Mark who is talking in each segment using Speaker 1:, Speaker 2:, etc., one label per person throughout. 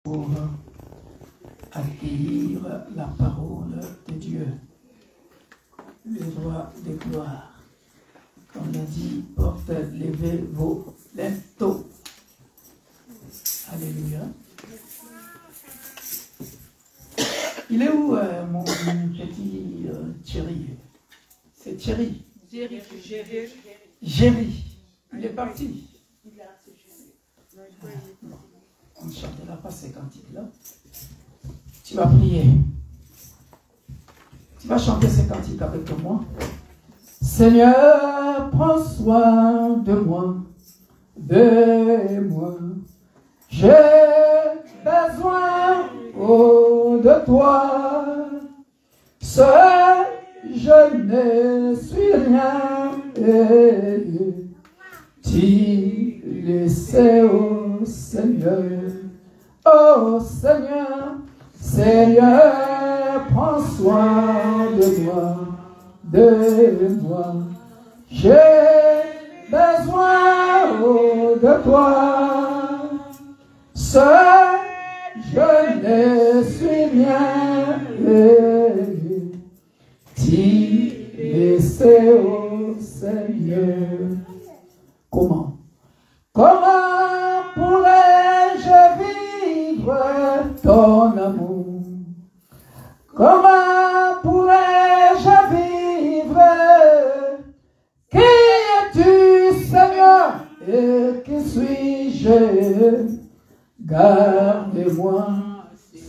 Speaker 1: pour accueillir la parole de Dieu, le roi de gloire. Comme l'a dit, porte, levez vos linteaux. Alléluia. Il est où mon petit Thierry? C'est Thierry. Géry. Il est parti. On ne chantera pas ces cantiques-là. Tu vas prier. Tu vas chanter ces cantiques avec moi. Seigneur, prends soin de moi, de moi. J'ai besoin de toi. Seul, je ne suis rien. Tu le sais, oh Seigneur. Oh Seigneur, Seigneur, prends soin de moi, de moi. J'ai besoin de toi. Seul, je ne suis rien. Tu le sais, oh Seigneur. Comment? Comment pourrais-je vivre ton amour? Comment pourrais-je vivre? Qui es-tu, Seigneur? Et qui suis-je? Garde-moi,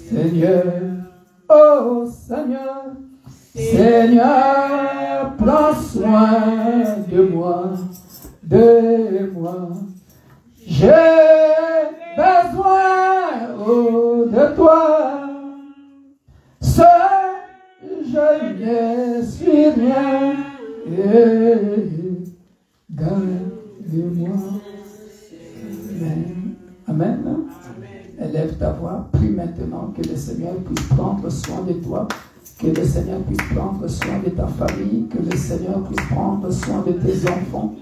Speaker 1: Seigneur. Oh Seigneur, Seigneur, prends soin de moi, de moi. J'ai besoin de toi. Seul, je ne suis rien. Garde-moi. Amen. Amen. Élève ta voix. Prie maintenant que le Seigneur puisse prendre soin de toi. Que le Seigneur puisse prendre soin de ta famille. Que le Seigneur puisse prendre soin de tes enfants,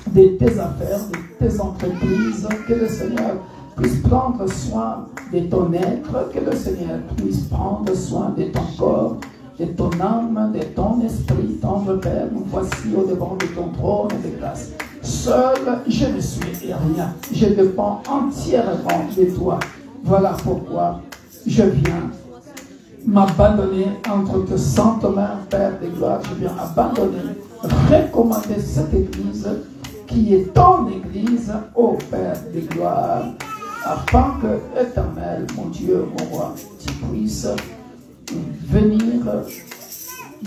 Speaker 1: de tes affaires, de tes entreprises. Que le Seigneur puisse prendre soin de ton être. Que le Seigneur puisse prendre soin de ton corps, de ton âme, de ton esprit. Tendre Père, nous voici au devant de ton trône de grâce. Seul, je ne suis rien. Je dépends entièrement de toi. Voilà pourquoi je viens m'abandonner entre tes saintes mains, Père de gloire. Je viens abandonner, recommander cette église qui est ton église, ô Père de gloire, afin que, éternel, mon Dieu, mon roi, tu puisses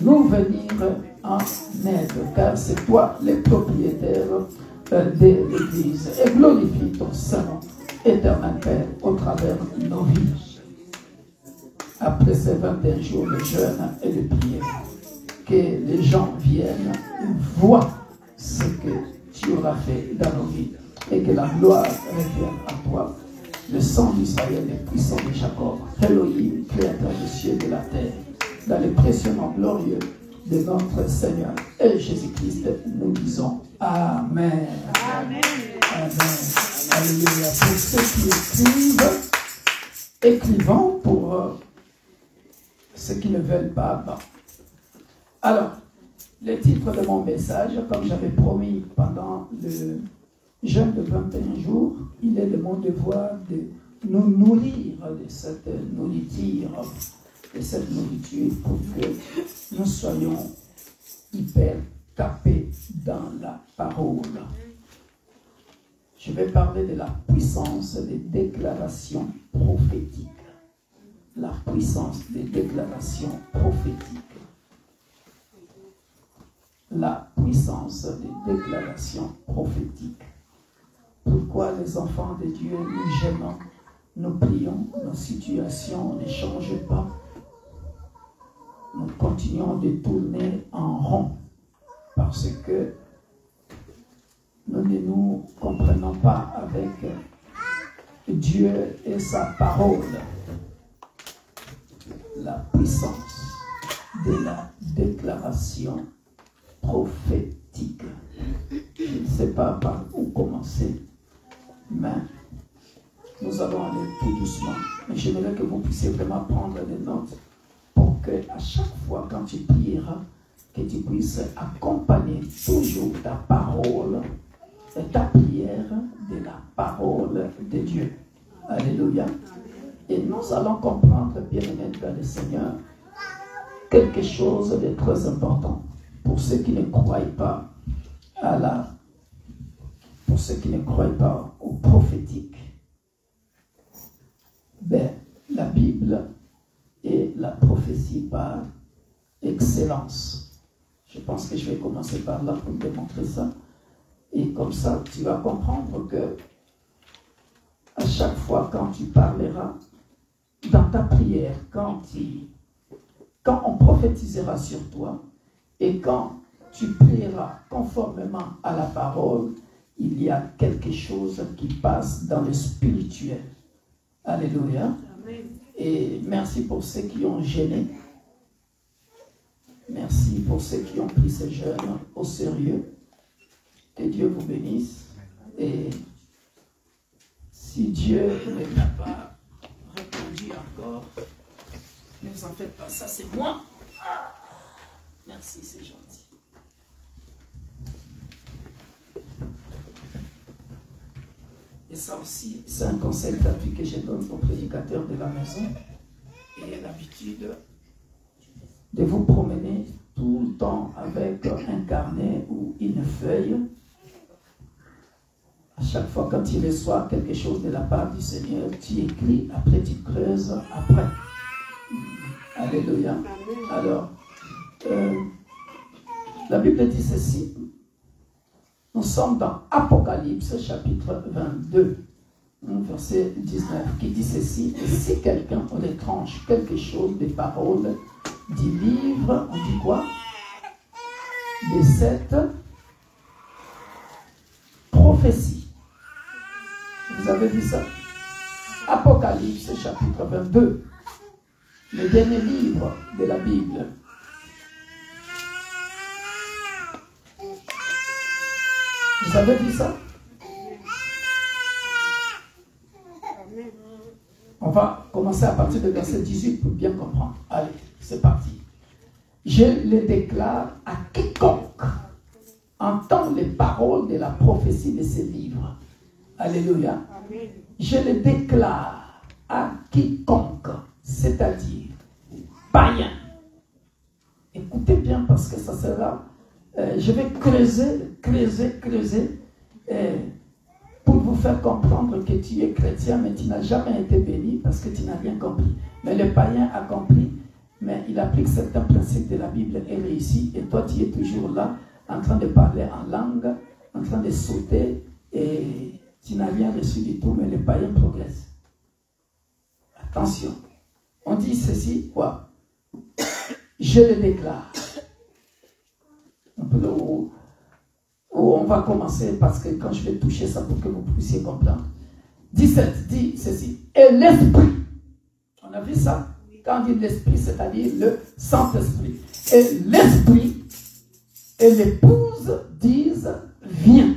Speaker 1: nous venir en aide, car c'est toi le propriétaire de l'église. Et glorifie ton Saint, éternel Père, au travers de nos vies. Après ces 21 jours de jeûne et de prière, que les gens viennent, voient ce que tu auras fait dans nos vies, et que la gloire revienne à toi, le sang d'Israël, le puissant de Jacob, Elohim, créateur des cieux et de la terre, dans le précieux nom glorieux de notre Seigneur et Jésus-Christ, nous disons Amen. Amen. Amen. Alléluia. Pour ceux qui écrivons pour ceux qui ne veulent pas. Bon. Alors, le titre de mon message, comme j'avais promis pendant le jeûne de 21 jours, il est de mon devoir de nous nourrir de cette nourriture, pour que nous soyons hyper tapés dans la parole. Je vais parler de la puissance des déclarations prophétiques. La puissance des déclarations prophétiques. La puissance des déclarations prophétiques. Pourquoi les enfants de Dieu nous gênons, nous prions, nos situations ne changent pas. Nous continuons de tourner en rond parce que nous ne nous comprenons pas avec Dieu et sa parole. La puissance de la déclaration prophétique. Je ne sais pas par où commencer, mais nous allons aller tout doucement. Mais j'aimerais que vous puissiez vraiment prendre des notes pour que à chaque fois quand tu prieras, que tu puisses accompagner toujours ta parole, ta prière de la parole de Dieu. Alléluia. Et nous allons comprendre, bien-aimés dans le Seigneur, quelque chose de très important pour ceux qui ne croient pas pour ceux qui ne croient pas au prophétique. Ben, la Bible est la prophétie par excellence. Je pense que je vais commencer par là pour démontrer ça. Et comme ça, tu vas comprendre que à chaque fois quand tu parleras dans ta prière, quand on prophétisera sur toi et quand tu prieras conformément à la parole, il y a quelque chose qui passe dans le spirituel. Alléluia. Amen. Et merci pour ceux qui ont gêné. Merci pour ceux qui ont pris ce jeûne au sérieux. Que Dieu vous bénisse. Et si Dieu ne l'a pas répondu encore, ne vous en faites pas. Ça, c'est moi. Merci, c'est gentil. Et ça aussi, c'est un conseil gratuit que je donne aux prédicateurs de la maison. Et l'habitude de vous promener tout le temps avec un carnet ou une feuille. À chaque fois quand tu reçois quelque chose de la part du Seigneur, tu écris, après tu creuses, après. Alléluia. Alors, la Bible dit ceci. Nous sommes dans Apocalypse chapitre 22, verset 19, qui dit ceci. Et si quelqu'un retranche quelque chose des paroles du livre, on dit quoi? De cette prophétie. Vous avez vu ça? Apocalypse chapitre 22, le dernier livre de la Bible. Vous avez vu ça? On va commencer à partir du verset 18 pour bien comprendre. Allez, c'est parti. Je le déclare à quiconque entend les paroles de la prophétie de ce livre. Alléluia. Je le déclare à quiconque, c'est-à-dire païen. Écoutez bien parce que ça sera... je vais creuser pour vous faire comprendre que tu es chrétien, mais tu n'as jamais été béni parce que tu n'as rien compris. Mais le païen a compris, mais il applique certains principes de la Bible et réussit. Et toi, tu es toujours là, en train de parler en langue, en train de sauter, et tu n'as rien reçu du tout, mais le païen progresse. Attention. On dit ceci, quoi? Je le déclare. On va commencer parce que quand je vais toucher ça pour que vous puissiez comprendre. 17 dit ceci. Et l'esprit. On a vu ça? Quand on dit l'esprit, c'est-à-dire le Saint-Esprit. Et l'esprit et l'épouse disent viens.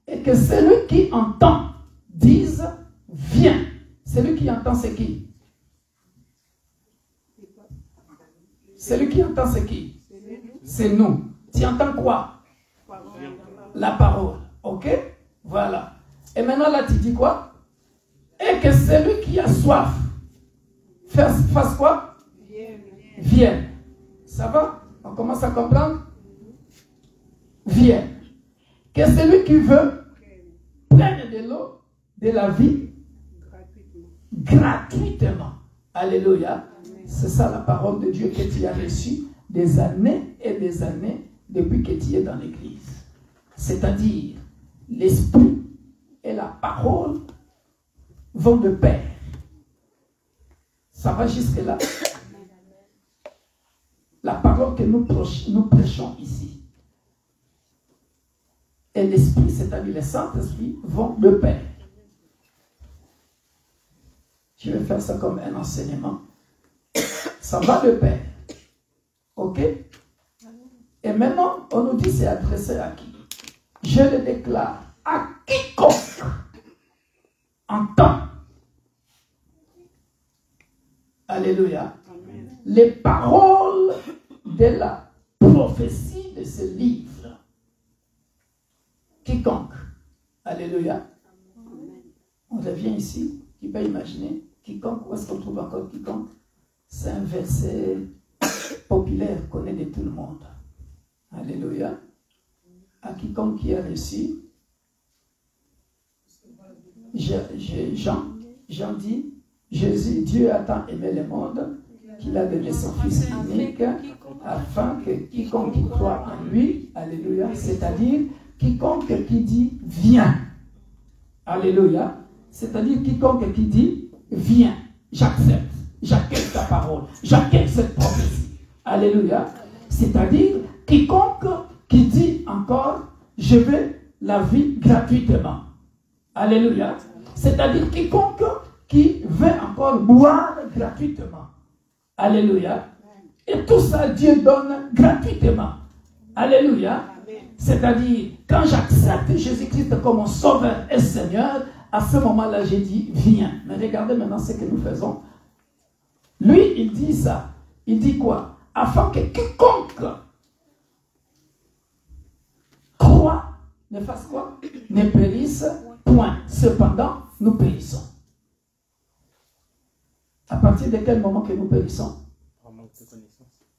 Speaker 1: Et que celui qui entend dise viens. Celui qui entend, c'est qui? Celui qui entend, c'est qui? C'est nous. Tu entends quoi? La parole. Ok? Voilà. Et maintenant là, tu dis quoi? Et que celui qui a soif fasse quoi? Vienne. Ça va? On commence à comprendre? Vienne. Que celui qui veut prenne de l'eau de la vie gratuitement. Alléluia. C'est ça la parole de Dieu que tu as reçue des années et des années depuis que tu es dans l'église. C'est-à-dire, l'esprit et la parole vont de pair. Ça va jusque-là. La parole que nous prêchons ici et l'esprit, c'est-à-dire le Saint-Esprit, vont de pair. Je vais faire ça comme un enseignement. Ça va de pair. Ok? Et maintenant, on nous dit c'est adressé à qui? Je le déclare à quiconque entend Alléluia. Les paroles de la prophétie de ce livre. Quiconque. Alléluia. On revient ici. Qui peut imaginer? Quiconque. Où est-ce qu'on trouve encore quiconque? C'est un verset populaire, connu de tout le monde. Alléluia. À quiconque qui a reçu, Jean dit, Jésus, Dieu a tant aimé le monde qu'il a donné son Fils unique afin que quiconque qui croit en lui, alléluia, c'est-à-dire quiconque qui dit viens, alléluia, c'est-à-dire quiconque qui dit viens, j'accepte ta parole, j'accepte cette prophétie, alléluia, c'est-à-dire quiconque qui dit encore je veux la vie gratuitement, alléluia, c'est-à-dire quiconque qui veut encore boire gratuitement. Alléluia. Et tout ça, Dieu donne gratuitement. Alléluia. C'est-à-dire, quand j'accepte Jésus-Christ comme mon sauveur et Seigneur, à ce moment-là, j'ai dit, viens. Mais regardez maintenant ce que nous faisons. Lui, il dit ça. Il dit quoi? Afin que quiconque croit, ne fasse quoi? Ne périsse point. Cependant, nous périssons. À partir de quel moment que nous périssons?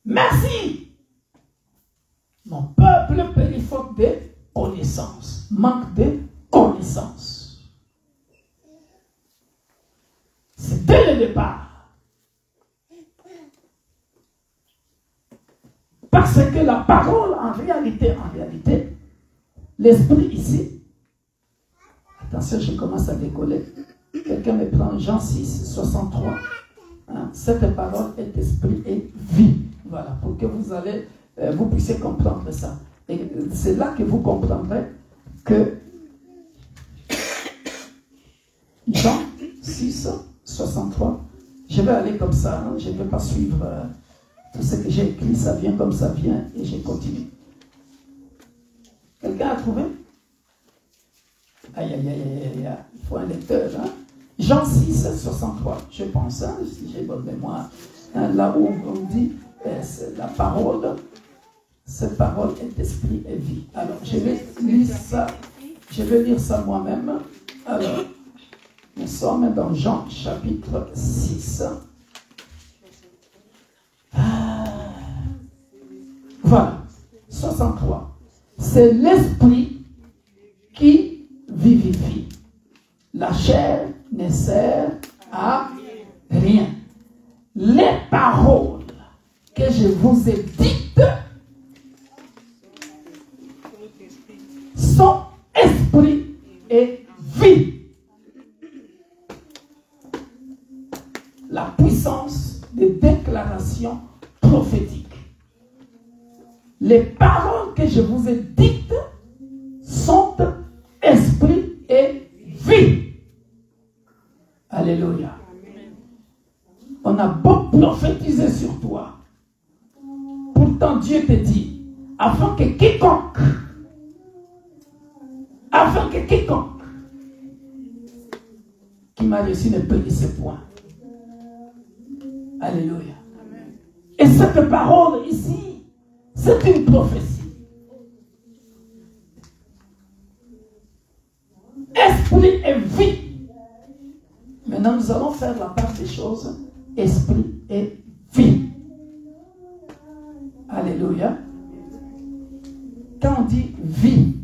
Speaker 1: Merci! Mon peuple périt faute de connaissance. Manque de connaissance. C'est dès le départ. Parce que la parole, en réalité, l'esprit ici, attention, je commence à décoller. Quelqu'un me prend Jean 6, 63. Hein? Cette parole est esprit et vie. Voilà, pour que vous puissiez comprendre ça. Et c'est là que vous comprendrez que Jean 6, 63, je vais aller comme ça, hein? Je ne vais pas suivre tout ce que j'ai écrit, ça vient comme ça vient et je continue. Quelqu'un a trouvé? Aïe, aïe, aïe, aïe, aïe, il faut un lecteur. Hein? Jean 6, 63, je pense, hein, si j'ai bonne mémoire. Hein, là où on dit, c'est la parole, cette parole est esprit et vie. Alors, je vais lire ça moi-même. Alors, nous sommes dans Jean chapitre 6. Voilà, 63. C'est l'esprit qui vivifie. La chair ne sert à rien. Les paroles que je vous ai dites sont esprit et vie. La puissance de déclaration prophétique. Les paroles que je vous ai dites sont esprit et vie. Alléluia. On a beau prophétiser sur toi. Pourtant Dieu te dit, afin que quiconque qui m'a reçu ne périsse point. Alléluia. Et cette parole ici, c'est une prophétie. Esprit et vie. Maintenant, nous allons faire la part des choses, esprit et vie. Alléluia. Quand on dit vie,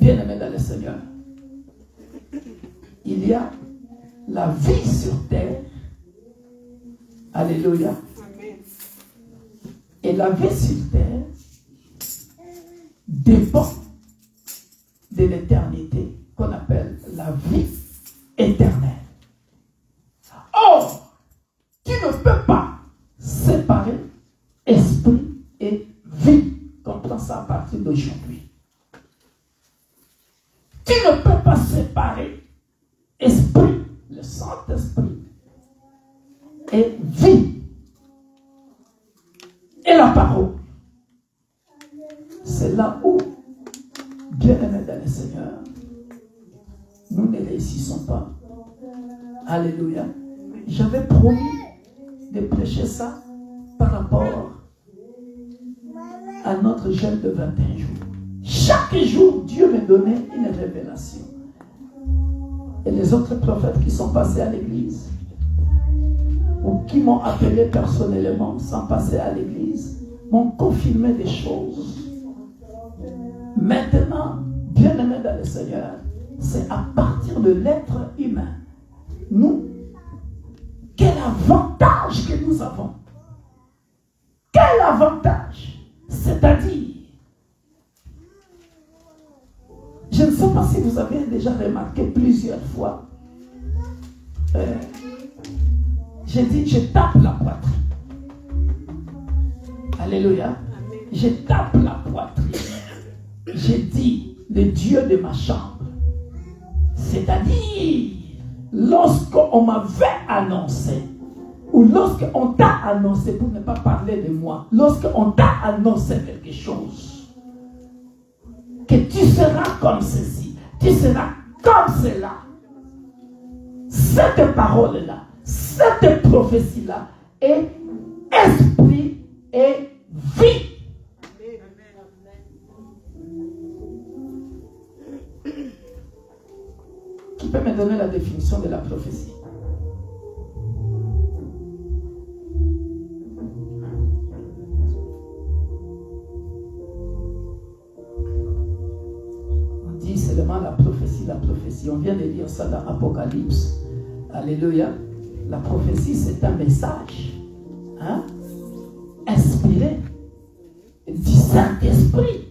Speaker 1: bien-aimé dans le Seigneur, il y a la vie sur terre. Alléluia. Et la vie sur terre dépend de l'éternité qu'on appelle la vie éternelle. Or, tu ne peux pas séparer esprit et vie. Comprends ça à partir d'aujourd'hui. Tu ne peux pas séparer esprit, le Saint-Esprit, et vie. Et la parole. C'est là où, bien-aimés dans le Seigneur, nous ne réussissons pas. Alléluia. j'avais promis de prêcher ça par rapport à notre jeûne de 21 jours. Chaque jour, Dieu me donnait une révélation. Et les autres prophètes qui sont passés à l'église, ou qui m'ont appelé personnellement sans passer à l'église, m'ont confirmé des choses. Maintenant, bien-aimés dans le Seigneur, c'est à partir de l'être humain. Nous, quel avantage que nous avons? Quel avantage? C'est-à-dire, je ne sais pas si vous avez déjà remarqué plusieurs fois, j'ai dit, je tape la poitrine. Alléluia. Je tape la poitrine. J'ai dit, le Dieu de ma chambre. C'est-à-dire, lorsqu'on m'avait annoncé, ou lorsqu'on t'a annoncé, pour ne pas parler de moi, lorsqu'on t'a annoncé quelque chose, que tu seras comme ceci, tu seras comme cela, cette parole-là, cette prophétie-là est esprit et vie. Qui peut me donner la définition de la prophétie? On dit seulement la prophétie, la prophétie. On vient de lire ça dans Apocalypse. Alléluia. La prophétie, c'est un message inspiré du Saint-Esprit.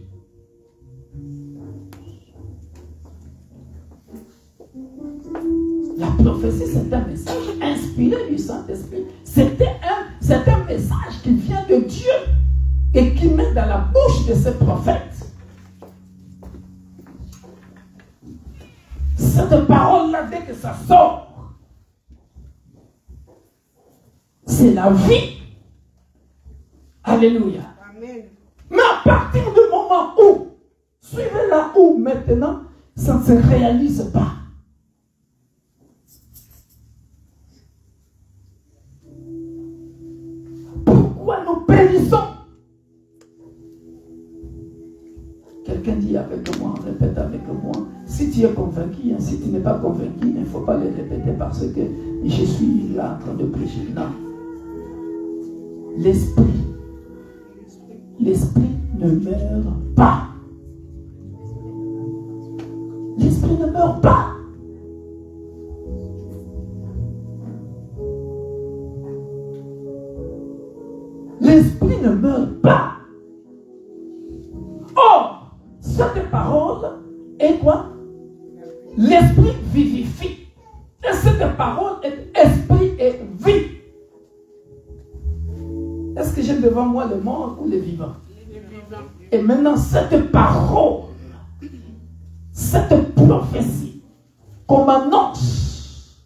Speaker 1: La prophétie, c'est un message inspiré du Saint-Esprit. C'est un message qui vient de Dieu et qui met dans la bouche de ses prophètes. Cette parole-là, dès que ça sort, c'est la vie. Alléluia. Amen. Mais à partir du moment où, suivez là où maintenant, ça ne se réalise pas. Pourquoi nous périssons? Quelqu'un dit avec moi, répète avec moi. Si tu es convaincu, si tu n'es pas convaincu, il ne faut pas le répéter parce que je suis là en train de prêcher. Non. L'esprit ne meurt pas. L'esprit ne meurt pas. L'esprit ne meurt pas. Or, cette parole est quoi? L'esprit vivifie. Et cette parole est esprit et vie. Est-ce que j'ai devant moi le mort ou le vivant? Et maintenant, cette parole, cette prophétie qu'on m'annonce,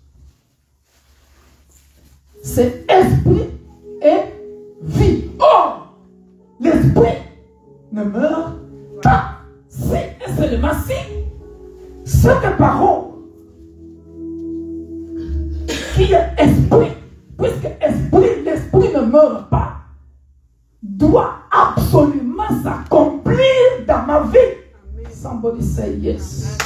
Speaker 1: c'est esprit et vie. Or, l'esprit ne meurt pas. C'est seulement si cette parole qui est esprit, puisque l'esprit ne meurt pas, doit absolument s'accomplir dans ma vie. Somebody say yes.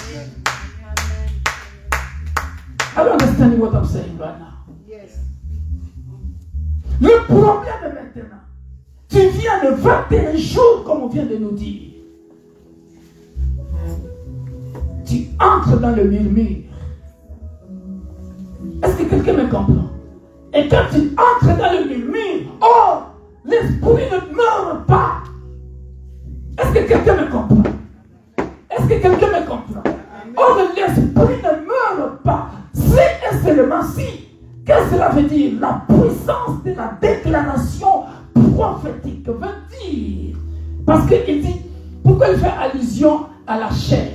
Speaker 1: I don't understand what I'm saying right now. Yes. Le problème est maintenant, tu viens de 21 jours, comme on vient de nous dire. Tu entres dans le murmure. Est-ce que quelqu'un me comprend? Et quand tu entres dans le murmure, oh, l'esprit ne meurt pas. Est-ce que quelqu'un me comprend? Est-ce que quelqu'un me comprend? Oh, l'esprit ne meurt pas. Si et seulement si. Qu'est-ce que cela veut dire? La puissance de la déclaration prophétique veut dire. Parce qu'il dit, pourquoi il fait allusion à la chair?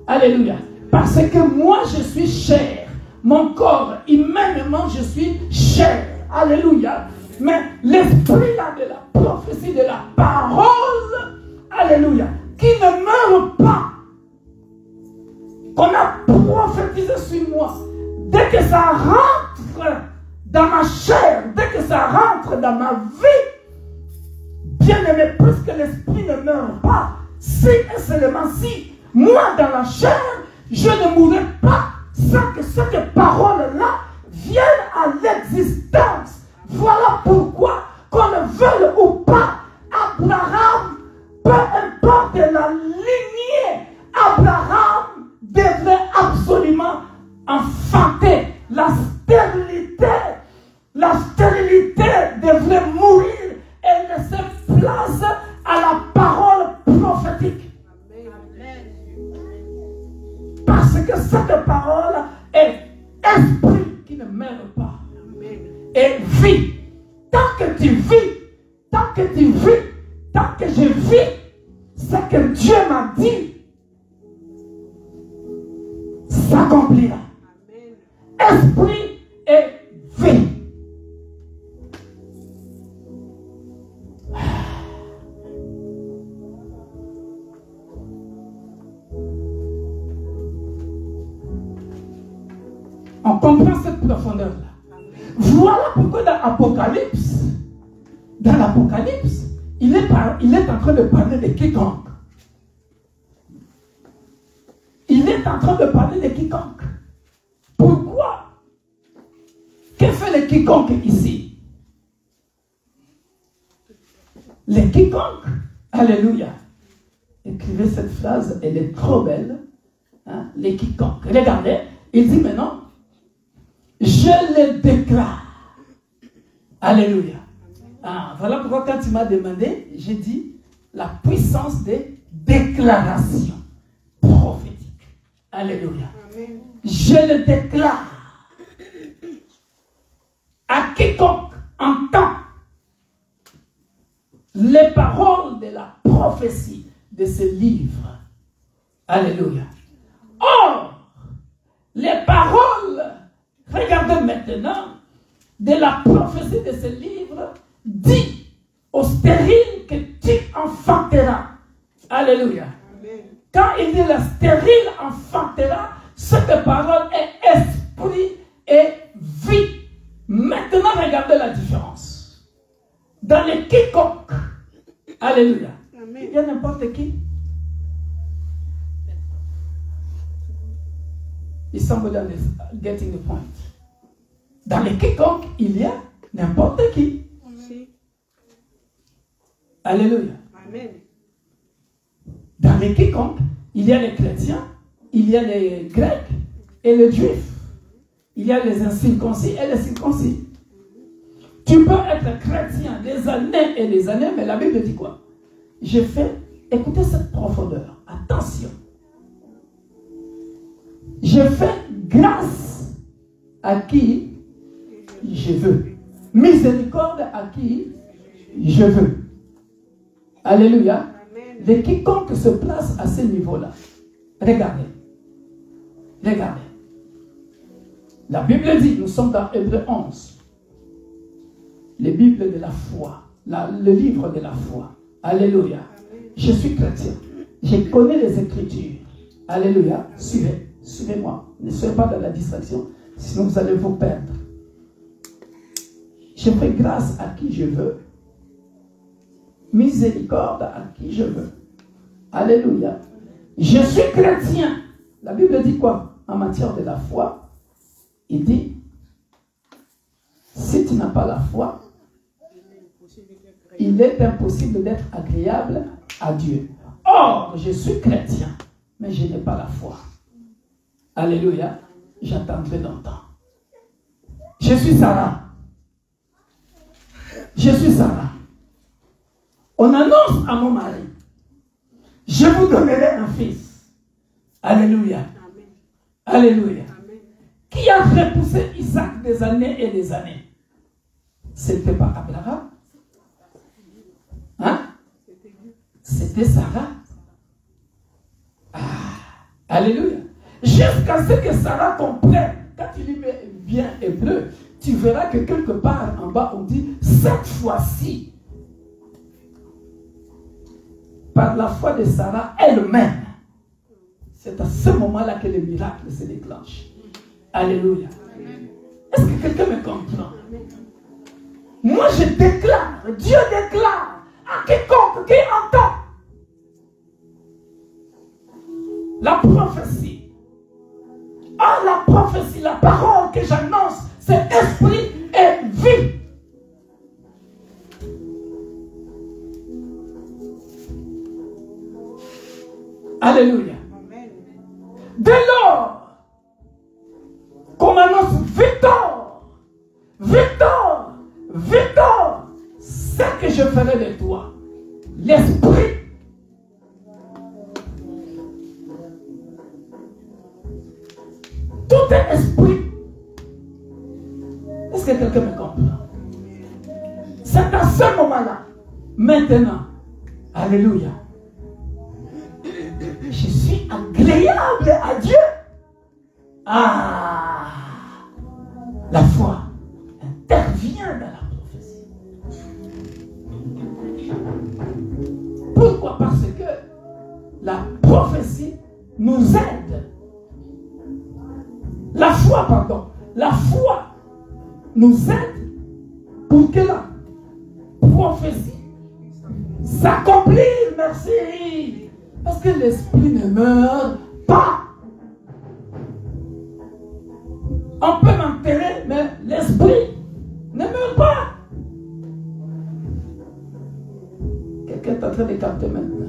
Speaker 1: Alléluia. Parce que moi je suis chair. Mon corps, humainement, je suis chair. Alléluia. Mais l'esprit là de la prophétie, de la parole, alléluia, qui ne meurt pas, qu'on a prophétisé sur moi, dès que ça rentre dans ma chair, dès que ça rentre dans ma vie, bien-aimé, puisque l'esprit ne meurt pas, si et seulement si, moi dans la chair, je ne mourrai pas sans que cette parole-là vienne à l'existence. Voilà pourquoi, qu'on le veuille ou pas, Abraham, peu importe la lignée, Abraham devrait absolument enfanter. La stérilité devrait mourir et laisser place à la parole prophétique. Parce que cette parole est esprit qui ne meurt pas. Et vie. Tant que tu vis, tant que tu vis, tant que je vis, ce que Dieu m'a dit s'accomplira. Esprit et vie. On comprend cette profondeur-là. Voilà pourquoi dans l'Apocalypse, il est en train de parler de quiconque. Il est en train de parler de quiconque. Pourquoi? Que fait le quiconque ici? Le quiconque, alléluia. Écrivez cette phrase, elle est trop belle. Hein? Les quiconques. Regardez, il dit maintenant, je le déclare. Alléluia. Ah, voilà pourquoi quand tu m'as demandé, j'ai dit la puissance des déclarations prophétiques. Alléluia. Amen. Je le déclare à quiconque entend les paroles de la prophétie de ce livre. Alléluia. Or, les paroles, regardez maintenant, de la prophétie de ce livre, dit au stérile que tu enfanteras. Alléluia. Amen. Quand il dit le stérile enfantera, cette parole est esprit et vie. Maintenant, regardez la différence. Dans les quiconque, alléluia, amen. Il y a n'importe qui. Il semble dans les getting the point. Dans les quiconque, il y a n'importe qui. Alléluia. Amen. Dans les quiconque, il y a les chrétiens, il y a les grecs et les juifs. Il y a les incirconcis et les circoncis. Tu peux être chrétien des années et des années, mais la Bible dit quoi? J'ai fait, écoutez cette profondeur, attention. Je fais grâce à qui je veux. Miséricorde à qui je veux. Alléluia. De quiconque se place à ce niveau-là. Regardez. Regardez. La Bible dit, nous sommes dans Hébreux 11. Le Bible de la foi. Le livre de la foi. Alléluia. Je suis chrétien. Je connais les Écritures. Alléluia. Suivez. Suivez-moi. Ne soyez pas dans la distraction. Sinon vous allez vous perdre. Je fais grâce à qui je veux. Miséricorde à qui je veux. Alléluia. Je suis chrétien. La Bible dit quoi? En matière de la foi, il dit, si tu n'as pas la foi, il est impossible d'être agréable à Dieu. Or, je suis chrétien, mais je n'ai pas la foi. Alléluia. J'attendrai longtemps. Je suis Sarah. Je suis Sarah. On annonce à mon mari, je vous donnerai un fils. Alléluia. Amen. Alléluia. Amen. Qui a repoussé Isaac des années et des années? Ce n'était pas Abraham. Hein? C'était Sarah. Ah. Alléluia. Jusqu'à ce que Sarah comprenne. Quand tu lis bien hébreu, tu verras que quelque part en bas on dit, cette fois-ci, par la foi de Sarah elle-même, c'est à ce moment-là que le miracle se déclenche. Alléluia. Amen. Est-ce que quelqu'un me comprend? Moi je déclare, Dieu déclare à quiconque qui entend la prophétie. Ah, la prophétie, la parole que j'annonce, c'est esprit et vie. Alléluia. Dès lors qu'on annonce Victor, Victor, Victor, ce que je ferai de toi, l'esprit. Tout est esprit. Est-ce que quelqu'un me comprend? C'est à ce moment-là, maintenant, alléluia, je suis agréable à Dieu. Ah, la foi intervient dans la prophétie. Pourquoi? Parce que la prophétie nous aide. La foi, pardon. La foi nous aide pour que la prophétie s'accomplisse. Merci. Parce que l'esprit ne meurt pas. On peut m'enterrer, mais l'esprit ne meurt pas. Quelqu'un est en train de capter maintenant.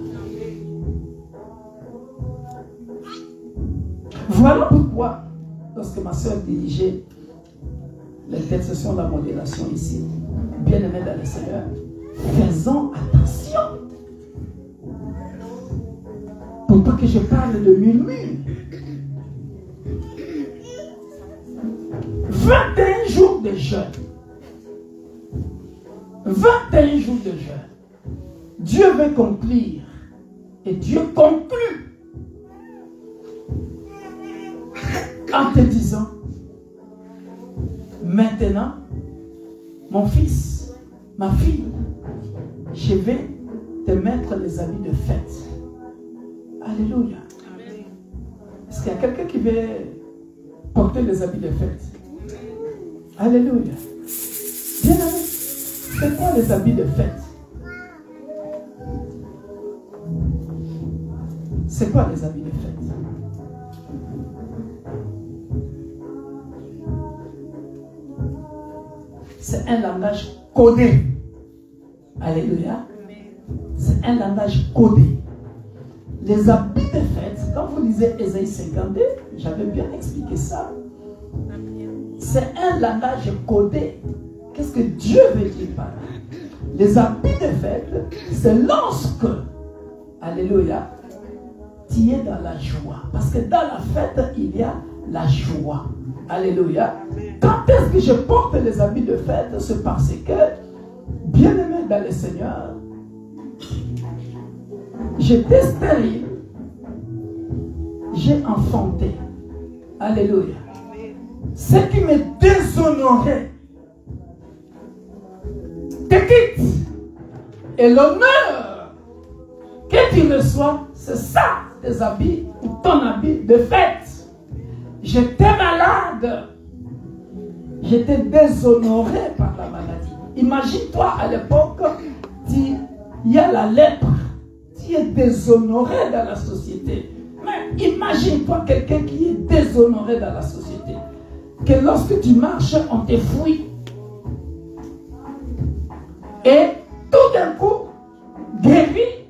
Speaker 1: Voilà pourquoi, lorsque ma soeur dirigeait l'intercession de la modération ici, bien-aimés dans le Seigneur, faisons attention. Pour pas que je parle de murmure. 21 jours de jeûne. 21 jours de jeûne. Dieu veut conclure. Et Dieu conclut. En te disant, maintenant, mon fils, ma fille, je vais te mettre les habits de fête. Alléluia. Est-ce qu'il y a quelqu'un qui veut porter les habits de fête? Alléluia. Bien aimé, c'est quoi les habits de fête? C'est quoi les habits de fête? C'est un langage codé. Alléluia. C'est un langage codé. Les habits de fête, quand vous lisez Ésaïe 52, j'avais bien expliqué ça. C'est un langage codé. Qu'est-ce que Dieu veut dire par là? Les habits de fête, c'est lorsque, alléluia, tu es dans la joie. Parce que dans la fête, il y a la joie. Alléluia. Quand est-ce que je porte les habits de fête? C'est parce que, bien-aimé dans le Seigneur, j'étais stérile, j'ai enfanté. Alléluia. Ce qui me déshonorait te quitte. Et l'honneur que tu reçois, c'est ça, tes habits ou ton habit de fête. J'étais malade. J'étais déshonoré par la maladie. Imagine-toi à l'époque, il y a la lèpre. Tu es déshonoré dans la société. Mais imagine-toi quelqu'un qui est déshonoré dans la société. Que lorsque tu marches, on te fouille. Et tout d'un coup, guéri,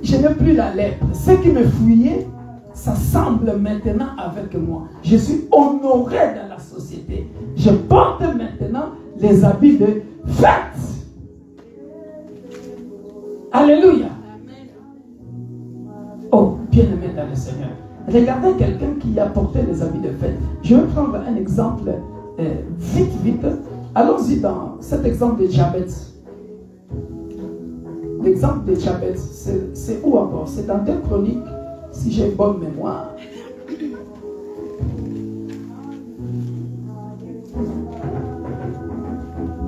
Speaker 1: je n'ai plus la lèpre. Ce qui me fouillait, ça semble maintenant avec moi. Je suis honoré dans la société. Je porte maintenant les habits de fête. Alléluia. Oh, bien-aimé dans le Seigneur. Regardez quelqu'un qui a porté les habits de fête. Je vais prendre un exemple vite. Allons-y dans cet exemple de Jabez. L'exemple de Jabez, c'est où encore? C'est dans 2 Chroniques, si j'ai bonne mémoire.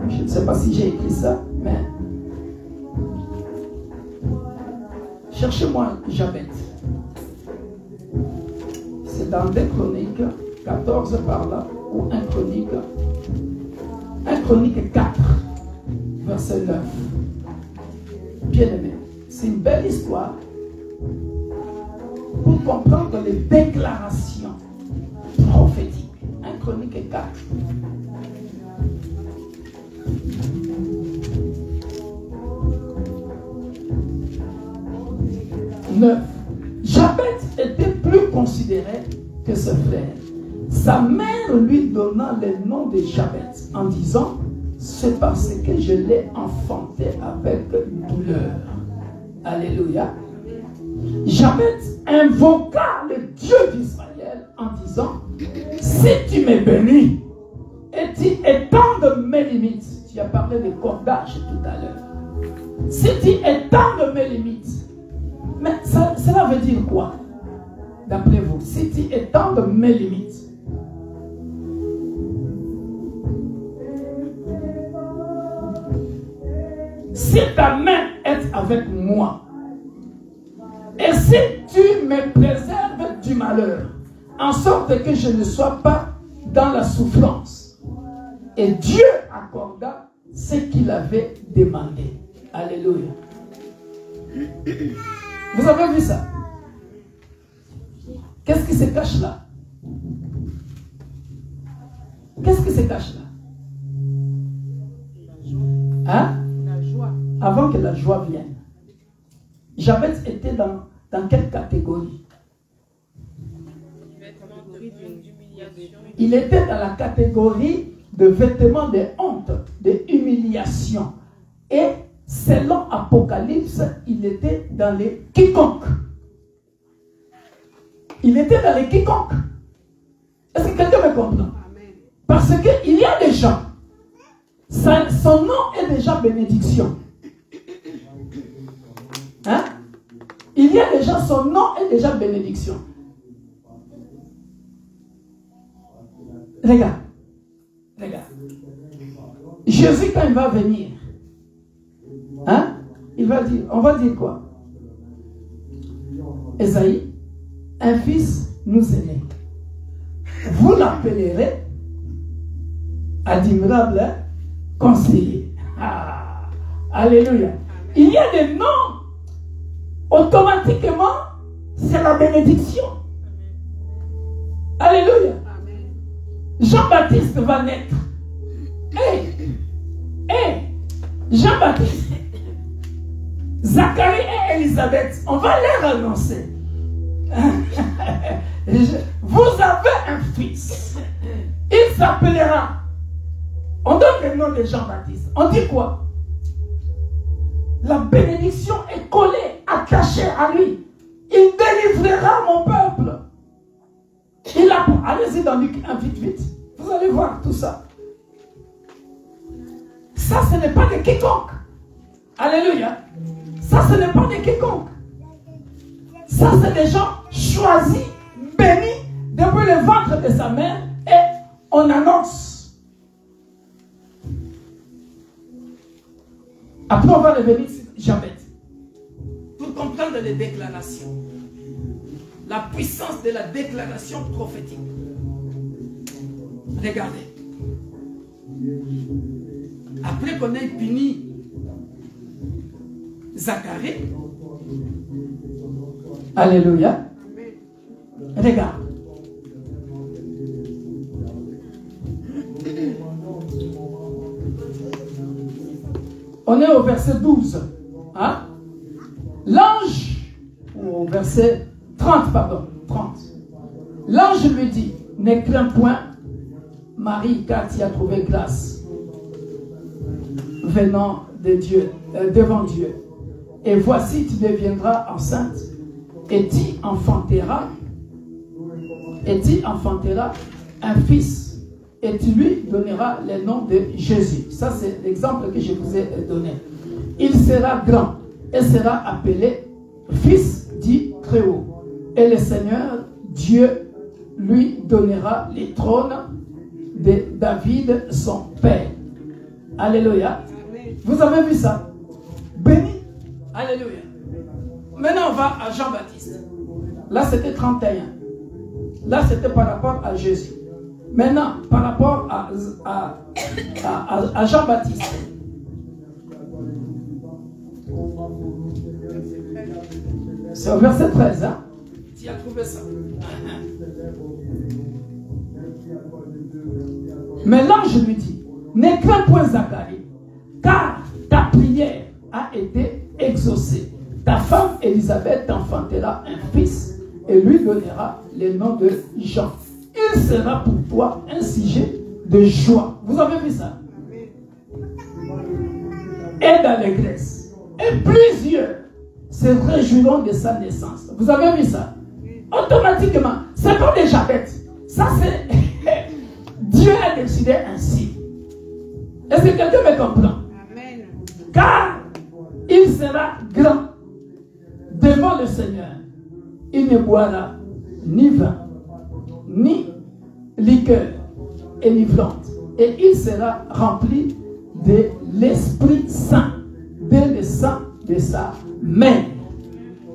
Speaker 1: Je ne sais pas si j'ai écrit ça, mais cherchez-moi Jabez. C'est dans 2 Chroniques, 14 par là, ou 1 Chronique 4, verset 9. Bien-aimé, c'est une belle histoire pour comprendre les déclarations prophétiques. 1 Chronique 4. Jabez était plus considéré que ses frères. Sa mère lui donna le nom de Jabez en disant: c'est parce que je l'ai enfanté avec douleur. Alléluia. Jabez invoqua le Dieu d'Israël en disant: si tu me bénis et tu étends mes limites, tu as parlé de cordage tout à l'heure. Si tu étends mes limites, mais cela veut dire quoi? D'après vous, si tu étends mes limites, si ta main est avec moi, et si tu me préserves du malheur, en sorte que je ne sois pas dans la souffrance, et Dieu accorda ce qu'il avait demandé. Alléluia. Vous avez vu ça? Qu'est-ce qui se cache là? Qu'est-ce qui se cache là? Hein?
Speaker 2: La joie.
Speaker 1: Avant que la joie vienne, Jabez était dans quelle catégorie? Il était dans la catégorie de vêtements de honte, de humiliation. Et selon Apocalypse, il était dans les quiconques. Il était dans les quiconques. Est-ce que quelqu'un me comprend? Parce qu'il y a des gens, son nom est déjà bénédiction. Hein? Il y a des gens, son nom est déjà bénédiction. Regarde. Jésus, quand il va venir, hein? Il va dire, on va dire quoi? Esaïe, un fils nous est né. Vous l'appellerez admirable conseiller. Ah, alléluia. Il y a des noms, automatiquement, c'est la bénédiction. Alléluia. Jean-Baptiste va naître. Jean-Baptiste, Zacharie et Élisabeth, on va leur annoncer. Vous avez un fils. Il s'appellera. On donne le nom de Jean-Baptiste. On dit quoi? La bénédiction est collée, attachée à lui. Il délivrera mon peuple. Allez-y dans Luc 1, vite. Vous allez voir tout ça. Ça, ce n'est pas de quiconque. Alléluia. Ça, ce n'est pas de quiconque. Ça, c'est des gens choisis, bénis, depuis le ventre de sa mère. Et on annonce. Après, on va revenir sur Jabez. Pour comprendre les déclarations. La puissance de la déclaration prophétique. Regardez. Après qu'on ait puni Zacharie, alléluia, regarde. On est au verset 12. Hein? L'ange, au verset 30, pardon, 30. L'ange lui dit: ne crains point, Marie, car tu as trouvé grâce venant de Dieu, devant Dieu. Et voici, tu deviendras enceinte et tu enfanteras un fils et tu lui donneras le nom de Jésus. Ça, c'est l'exemple que je vous ai donné. Il sera grand et sera appelé fils du Très-Haut. Et le Seigneur Dieu lui donnera les trônes de David, son père. Alléluia. Vous avez vu ça? Béni. Alléluia. Maintenant, on va à Jean-Baptiste. Là, c'était 31. Là, c'était par rapport à Jésus. Maintenant, par rapport à Jean-Baptiste. C'est au verset 13, hein? Tu as trouvé ça. Mais l'ange lui dit, ne crains point Zacharie, car ta prière a été exaucée. Ta femme Élisabeth t'enfantera un fils et lui donnera le nom de Jean. Il sera pour toi un sujet de joie. Vous avez vu ça? Et d'allégresse. Et plusieurs se réjouiront de sa naissance. Vous avez vu ça? Automatiquement, c'est pas d'Élisabeth. Ça c'est Dieu a décidé ainsi. Est-ce que quelqu'un me comprend? Amen. Car il sera grand devant le Seigneur. Il ne boira ni vin, ni liqueur enivrante. Et il sera rempli de l'Esprit Saint, de le sang de sa mère.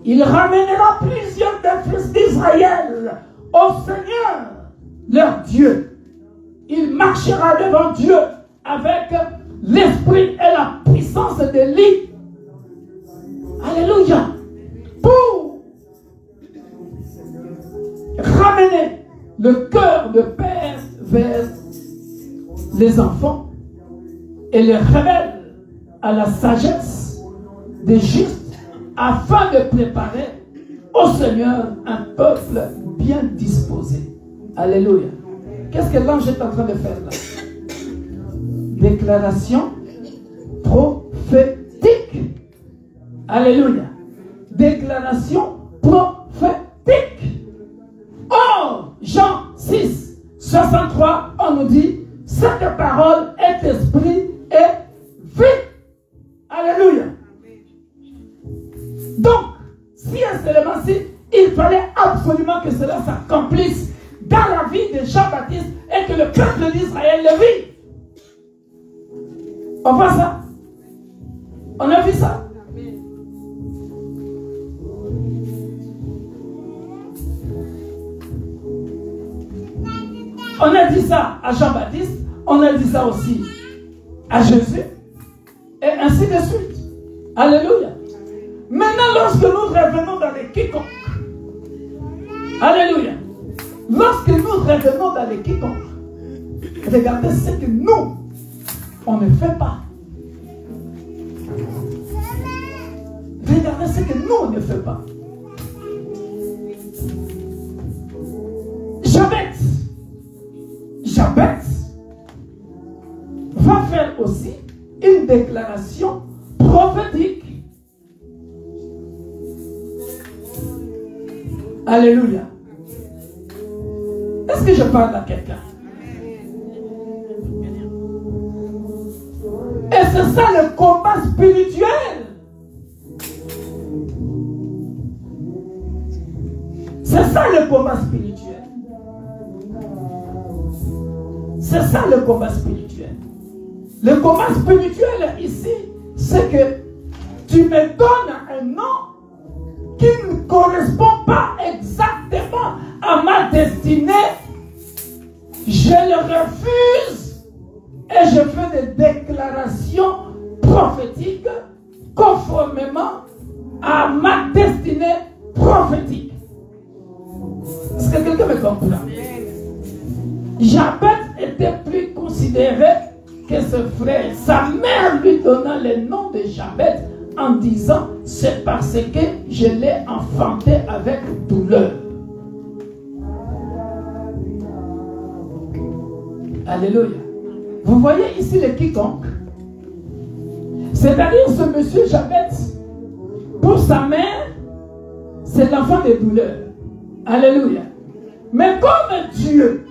Speaker 1: Il ramènera plusieurs des fils d'Israël au Seigneur, leur Dieu. Il marchera devant Dieu avec l'esprit et la puissance de l'Élie. Alléluia. Pour ramener le cœur de père vers les enfants et les révèle à la sagesse des justes afin de préparer au Seigneur un peuple bien disposé. Alléluia. Qu'est-ce que l'ange est en train de faire là? Déclaration prophétique. Alléluia. Déclaration prophétique. Or, Jean 6, 63, on nous dit, cette parole est esprit et vie. Alléluia. Donc, si un seulement-ci, il fallait absolument que cela s'accomplisse dans la vie de Jean-Baptiste et que le peuple d'Israël le vit. On voit ça? On a vu ça? On a dit ça à Jean-Baptiste, on a dit ça aussi à Jésus, et ainsi de suite. Alléluia. Maintenant, lorsque nous revenons dans les quiconques, alléluia, lorsque nous revenons dans les quiconques, regardez ce que nous, on ne fait pas. Regardez ce que nous, on ne fait pas. Jabez va faire aussi une déclaration prophétique. Alléluia. Est-ce que je parle à quelqu'un? Et c'est ça le combat spirituel. C'est ça le combat spirituel. C'est ça le combat spirituel. Le combat spirituel ici, c'est que tu me donnes un nom qui ne correspond pas exactement à ma destinée. Je le refuse et je fais des déclarations prophétiques conformément à ma destinée prophétique. Est-ce que quelqu'un me comprend? Jabez était plus considéré que ce frère. Sa mère lui donna le nom de Jabez en disant, c'est parce que je l'ai enfanté avec douleur. Alléluia. Vous voyez ici le quiconque. C'est-à-dire ce monsieur Jabez, pour sa mère, c'est l'enfant de douleur. Alléluia. Mais comme Dieu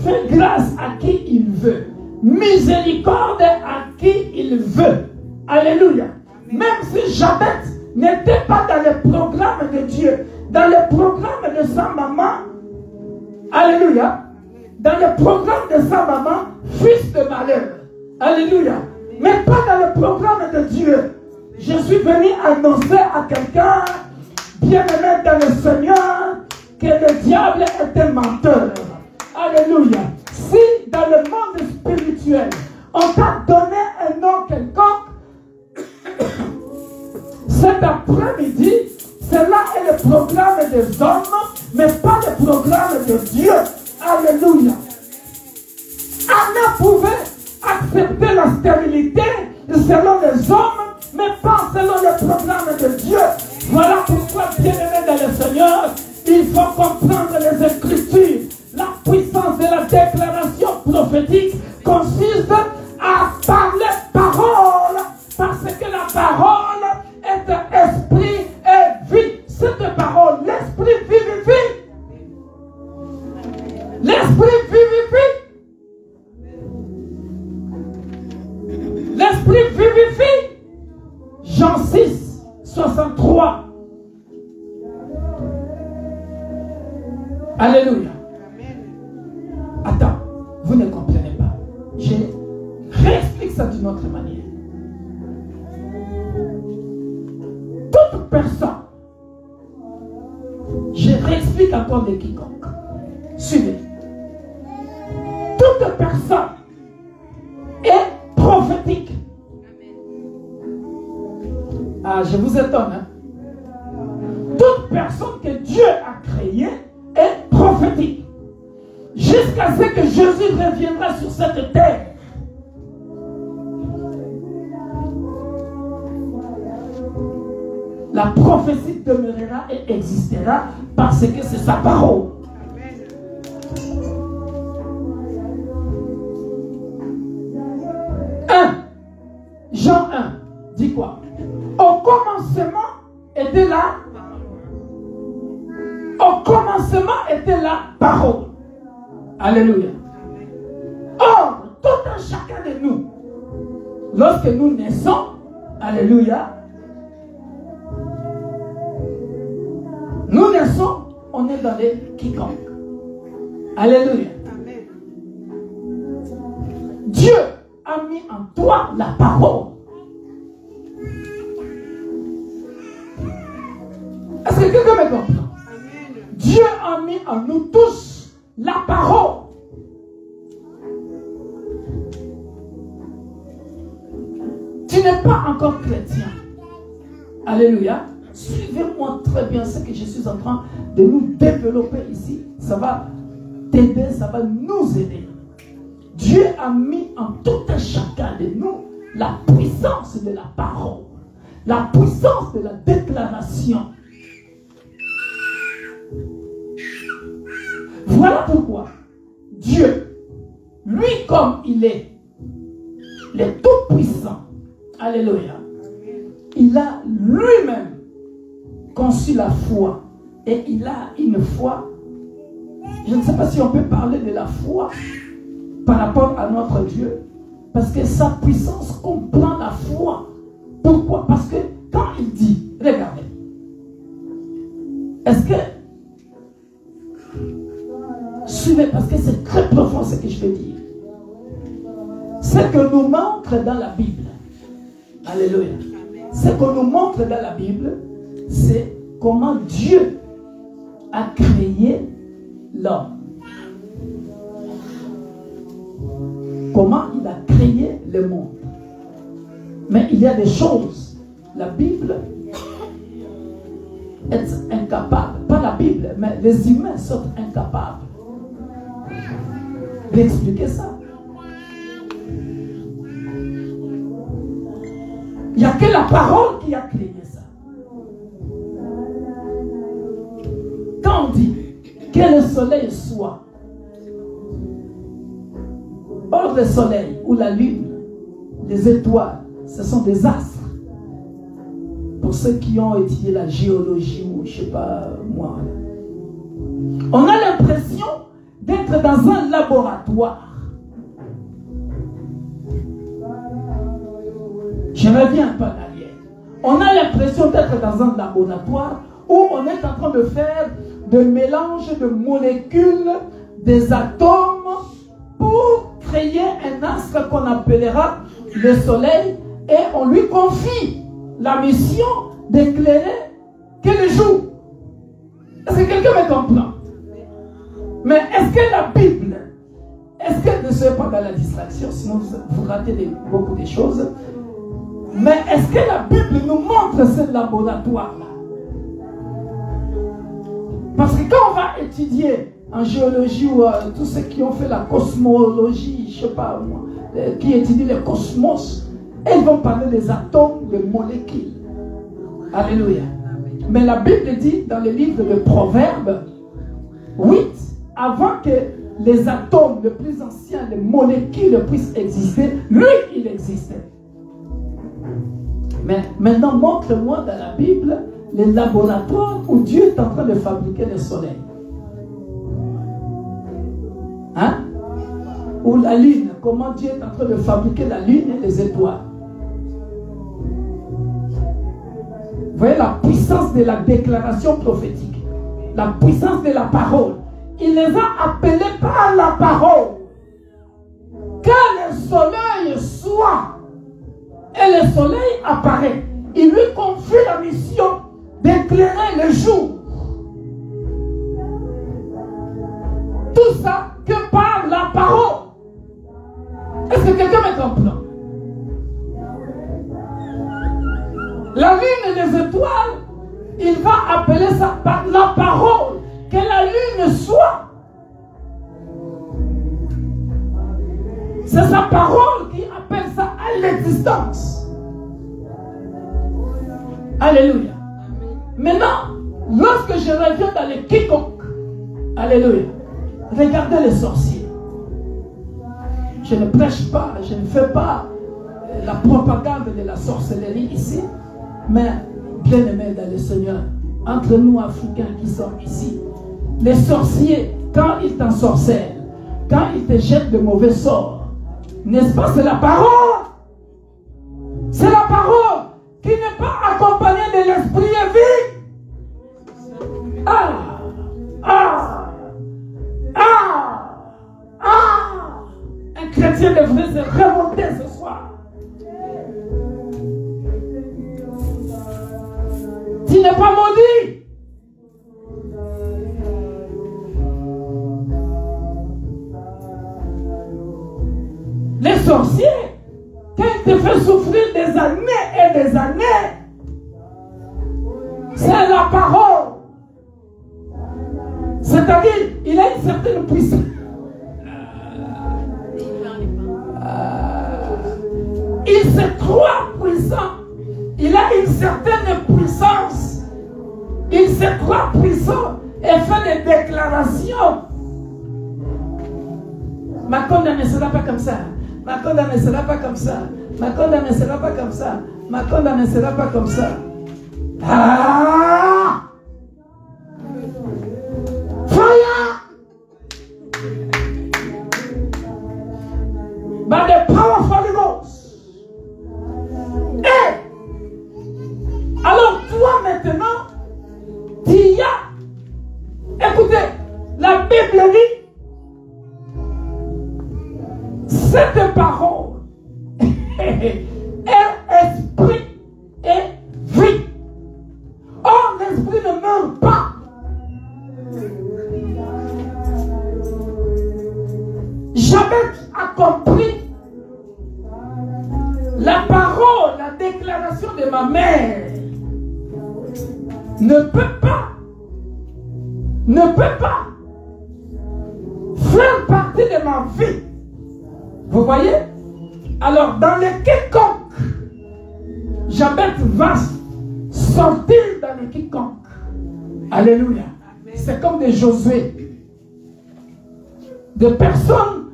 Speaker 1: fait grâce à qui il veut, miséricorde à qui il veut. Alléluia. Même si Jabez n'était pas dans le programme de Dieu, dans le programme de sa maman, alléluia, dans le programme de sa maman, fils de malheur, alléluia, mais pas dans le programme de Dieu. Je suis venu annoncer à quelqu'un, bien-aimé dans le Seigneur, que le diable est un menteur. Alléluia. Si dans le monde spirituel, on t'a donné un nom quelconque, cet après-midi, cela est le programme des hommes, mais pas le programme de Dieu. Alléluia. Anna pouvait accepter la stérilité selon les hommes, mais pas selon le programme de Dieu. Voilà pourquoi, bien-aimés dans le Seigneur, il faut comprendre les Écritures. La puissance de la déclaration prophétique consiste à parler parole, parce que la parole est esprit et vie. Cette parole, l'esprit vivifie. L'esprit vivifie. L'esprit vivifie. Jean 6, 63. Alléluia. Attends, vous ne comprenez pas. Je réexplique ça d'une autre manière. Toute personne, je réexplique encore de quiconque. Suivez. Toute personne est prophétique. Ah, je vous étonne. Hein? Toute personne que Dieu a créée est prophétique. Jusqu'à ce que Jésus reviendra sur cette terre. La prophétie demeurera et existera parce que c'est sa parole. Jean 1 dit quoi? Au commencement était la parole. Alléluia. Or, tout un chacun de nous, lorsque nous naissons, alléluia, nous naissons, on est dans les quiconques. Alléluia. Amen. Dieu a mis en toi la parole. Est-ce que quelqu'un me comprend? Dieu a mis en nous tous la parole. Tu n'es pas encore chrétien. Alléluia. Suivez-moi très bien ce que je suis en train de nous développer ici. Ça va t'aider, ça va nous aider. Dieu a mis en tout un chacun de nous la puissance de la parole, la puissance de la déclaration. Voilà pourquoi Dieu, lui comme il est, le Tout-Puissant, alléluia, il a lui-même conçu la foi et il a une foi. Je ne sais pas si on peut parler de la foi par rapport à notre Dieu, parce que sa puissance comprend la foi. Pourquoi? Parce que quand il dit, regardez, est-ce que, suivez, parce que c'est très profond ce que je vais dire, ce que nous montre dans la Bible, alléluia, ce qu'on nous montre dans la Bible, c'est comment Dieu a créé l'homme. Comment il a créé le monde. Mais il y a des choses, la Bible est incapable, pas la Bible, mais les humains sont incapables d'expliquer ça. Il n'y a que la parole qui a créé ça. Quand on dit que le soleil soit, or le soleil ou la lune, les étoiles, ce sont des astres. Pour ceux qui ont étudié la géologie ou je ne sais pas moi. On a l'impression d'être dans un laboratoire. Je reviens un peu en arrière. On a l'impression d'être dans un laboratoire où on est en train de faire des mélanges de molécules, des atomes, pour créer un astre qu'on appellera le soleil, et on lui confie la mission d'éclairer que le jour. Est-ce que quelqu'un me comprend? Mais est-ce que la Bible, est-ce que ne soyez pas dans la distraction, sinon vous ratez beaucoup de choses. Mais est-ce que la Bible nous montre ce laboratoire-là? Parce que quand on va étudier en géologie ou tous ceux qui ont fait la cosmologie, je ne sais pas moi, qui étudient le cosmos, ils vont parler des atomes, des molécules. Alléluia. Mais la Bible dit dans le livre de Proverbes 8, avant que les atomes les plus anciens, les molécules puissent exister, lui, il existait. Mais maintenant, montre-moi dans la Bible les laboratoires où Dieu est en train de fabriquer le soleil. Hein? Ou la lune, comment Dieu est en train de fabriquer la lune et les étoiles. Vous voyez la puissance de la déclaration prophétique, la puissance de la parole. Il les a appelés par la parole. Quand le soleil soit et le soleil apparaît, il lui confie la mission d'éclairer le jour. Tout ça que par la parole. Est-ce que quelqu'un me comprend? La lune et les étoiles, il va appeler ça par la parole. Que la lune soit. C'est sa parole qui appelle ça à l'existence. Alléluia. Maintenant, lorsque je reviens dans les quiconques, alléluia, regardez les sorciers. Je ne prêche pas, je ne fais pas la propagande de la sorcellerie ici, mais bien aimé dans le Seigneur, entre nous Africains qui sont ici, les sorciers, quand ils t'ensorcellent, quand ils te jettent de mauvais sorts, n'est-ce pas, c'est la parole. C'est la parole qui n'est pas accompagnée de l'esprit vie. Un chrétien devrait se remonter ce soir. Tu n'es pas maudit. Les sorciers, quand ils te font souffrir des années et des années, c'est la parole. C'est-à-dire, il a une certaine puissance. Il se croit puissant. Il a une certaine puissance. Il se croit puissant et fait des déclarations. Ma condamne ne sera pas comme ça. Ma condamne ne sera pas comme ça. Ma condamne ne sera pas comme ça. Ma condamne ne sera pas comme ça. Ah! Fire! By the power of Holy Ghost. Et alors toi maintenant, tu y as. Écoutez, la Bible dit cette parole est esprit et vie. Or, l'esprit ne meurt pas. Jamais a compris la parole, la déclaration de ma mère ne peut pas faire partie de ma vie. Vous voyez? Alors, dans les quiconques, Jabet va sortir dans les quiconques. Alléluia. C'est comme des Josué. Des personnes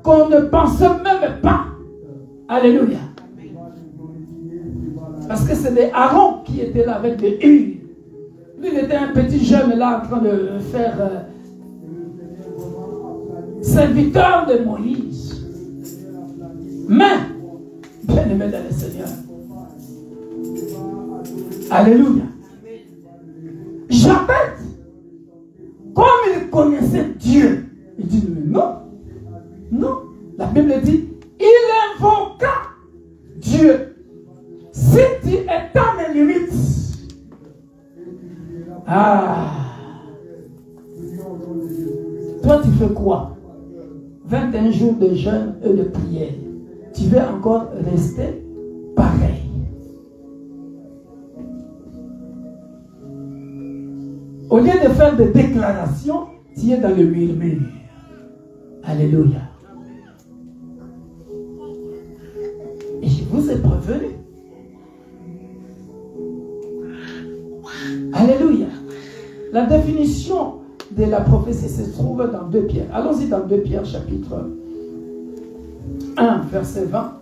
Speaker 1: qu'on ne pensait même pas. Alléluia. Parce que c'est des Aaron qui étaient là avec des huiles. Lui, il était un petit jeune là en train de faire serviteur de Moïse. Mais, bien aimé dans le Seigneur. Alléluia. Jabet, comme il connaissait Dieu, il dit, mais non, non. La Bible dit, il invoqua Dieu. Si tu étends mes limites, fait quoi? 21 jours de jeûne et de prière. Tu veux encore rester pareil. Au lieu de faire des déclarations, tu es dans le murmure. Alléluia. Et je vous ai prévenu. Alléluia. La définition de la prophétie se trouve dans 2 Pierre. Allons-y dans 2 Pierre chapitre 1 verset 20.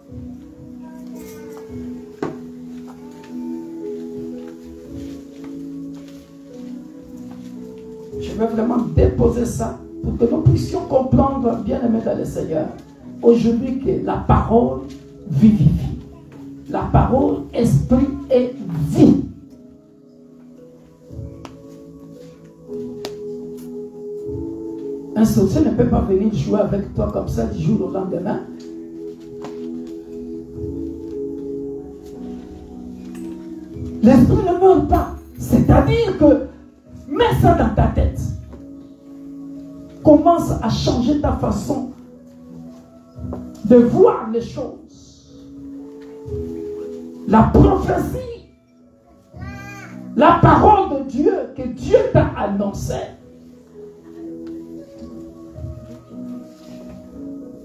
Speaker 1: Je vais vraiment déposer ça pour que nous puissions comprendre, bien aimés dans le Seigneur, aujourd'hui que la parole vivifie. La parole, esprit et vie. Un sorcier ne peut pas venir jouer avec toi comme ça du jour au lendemain. L'esprit ne meurt pas. C'est-à-dire que mets ça dans ta tête. Commence à changer ta façon de voir les choses. La prophétie, la parole de Dieu que Dieu t'a annoncée.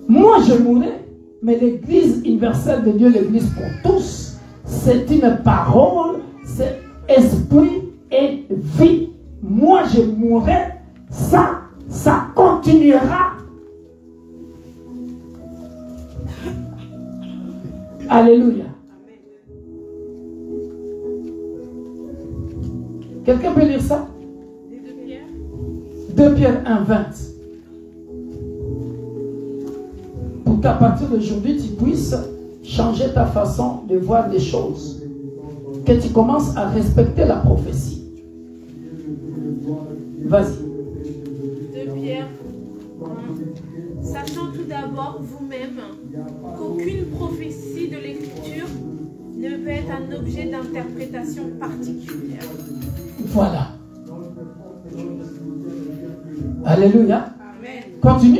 Speaker 1: Moi je mourrai, mais l'Église universelle de Dieu, l'Église pour tous, c'est une parole, c'est esprit et vie. Moi je mourrai, ça continuera. Alléluia. Quelqu'un peut lire ça? 2 Pierre 1, 20. Pour qu'à partir d'aujourd'hui, tu puisses changer ta façon de voir les choses. Que tu commences à respecter la prophétie. Vas-y.
Speaker 2: 2 Pierre 1. Sachant tout d'abord vous-même qu'aucune prophétie de l'Écriture ne peut être un objet d'interprétation particulière.
Speaker 1: Voilà. Alléluia.
Speaker 2: Amen.
Speaker 1: Continue.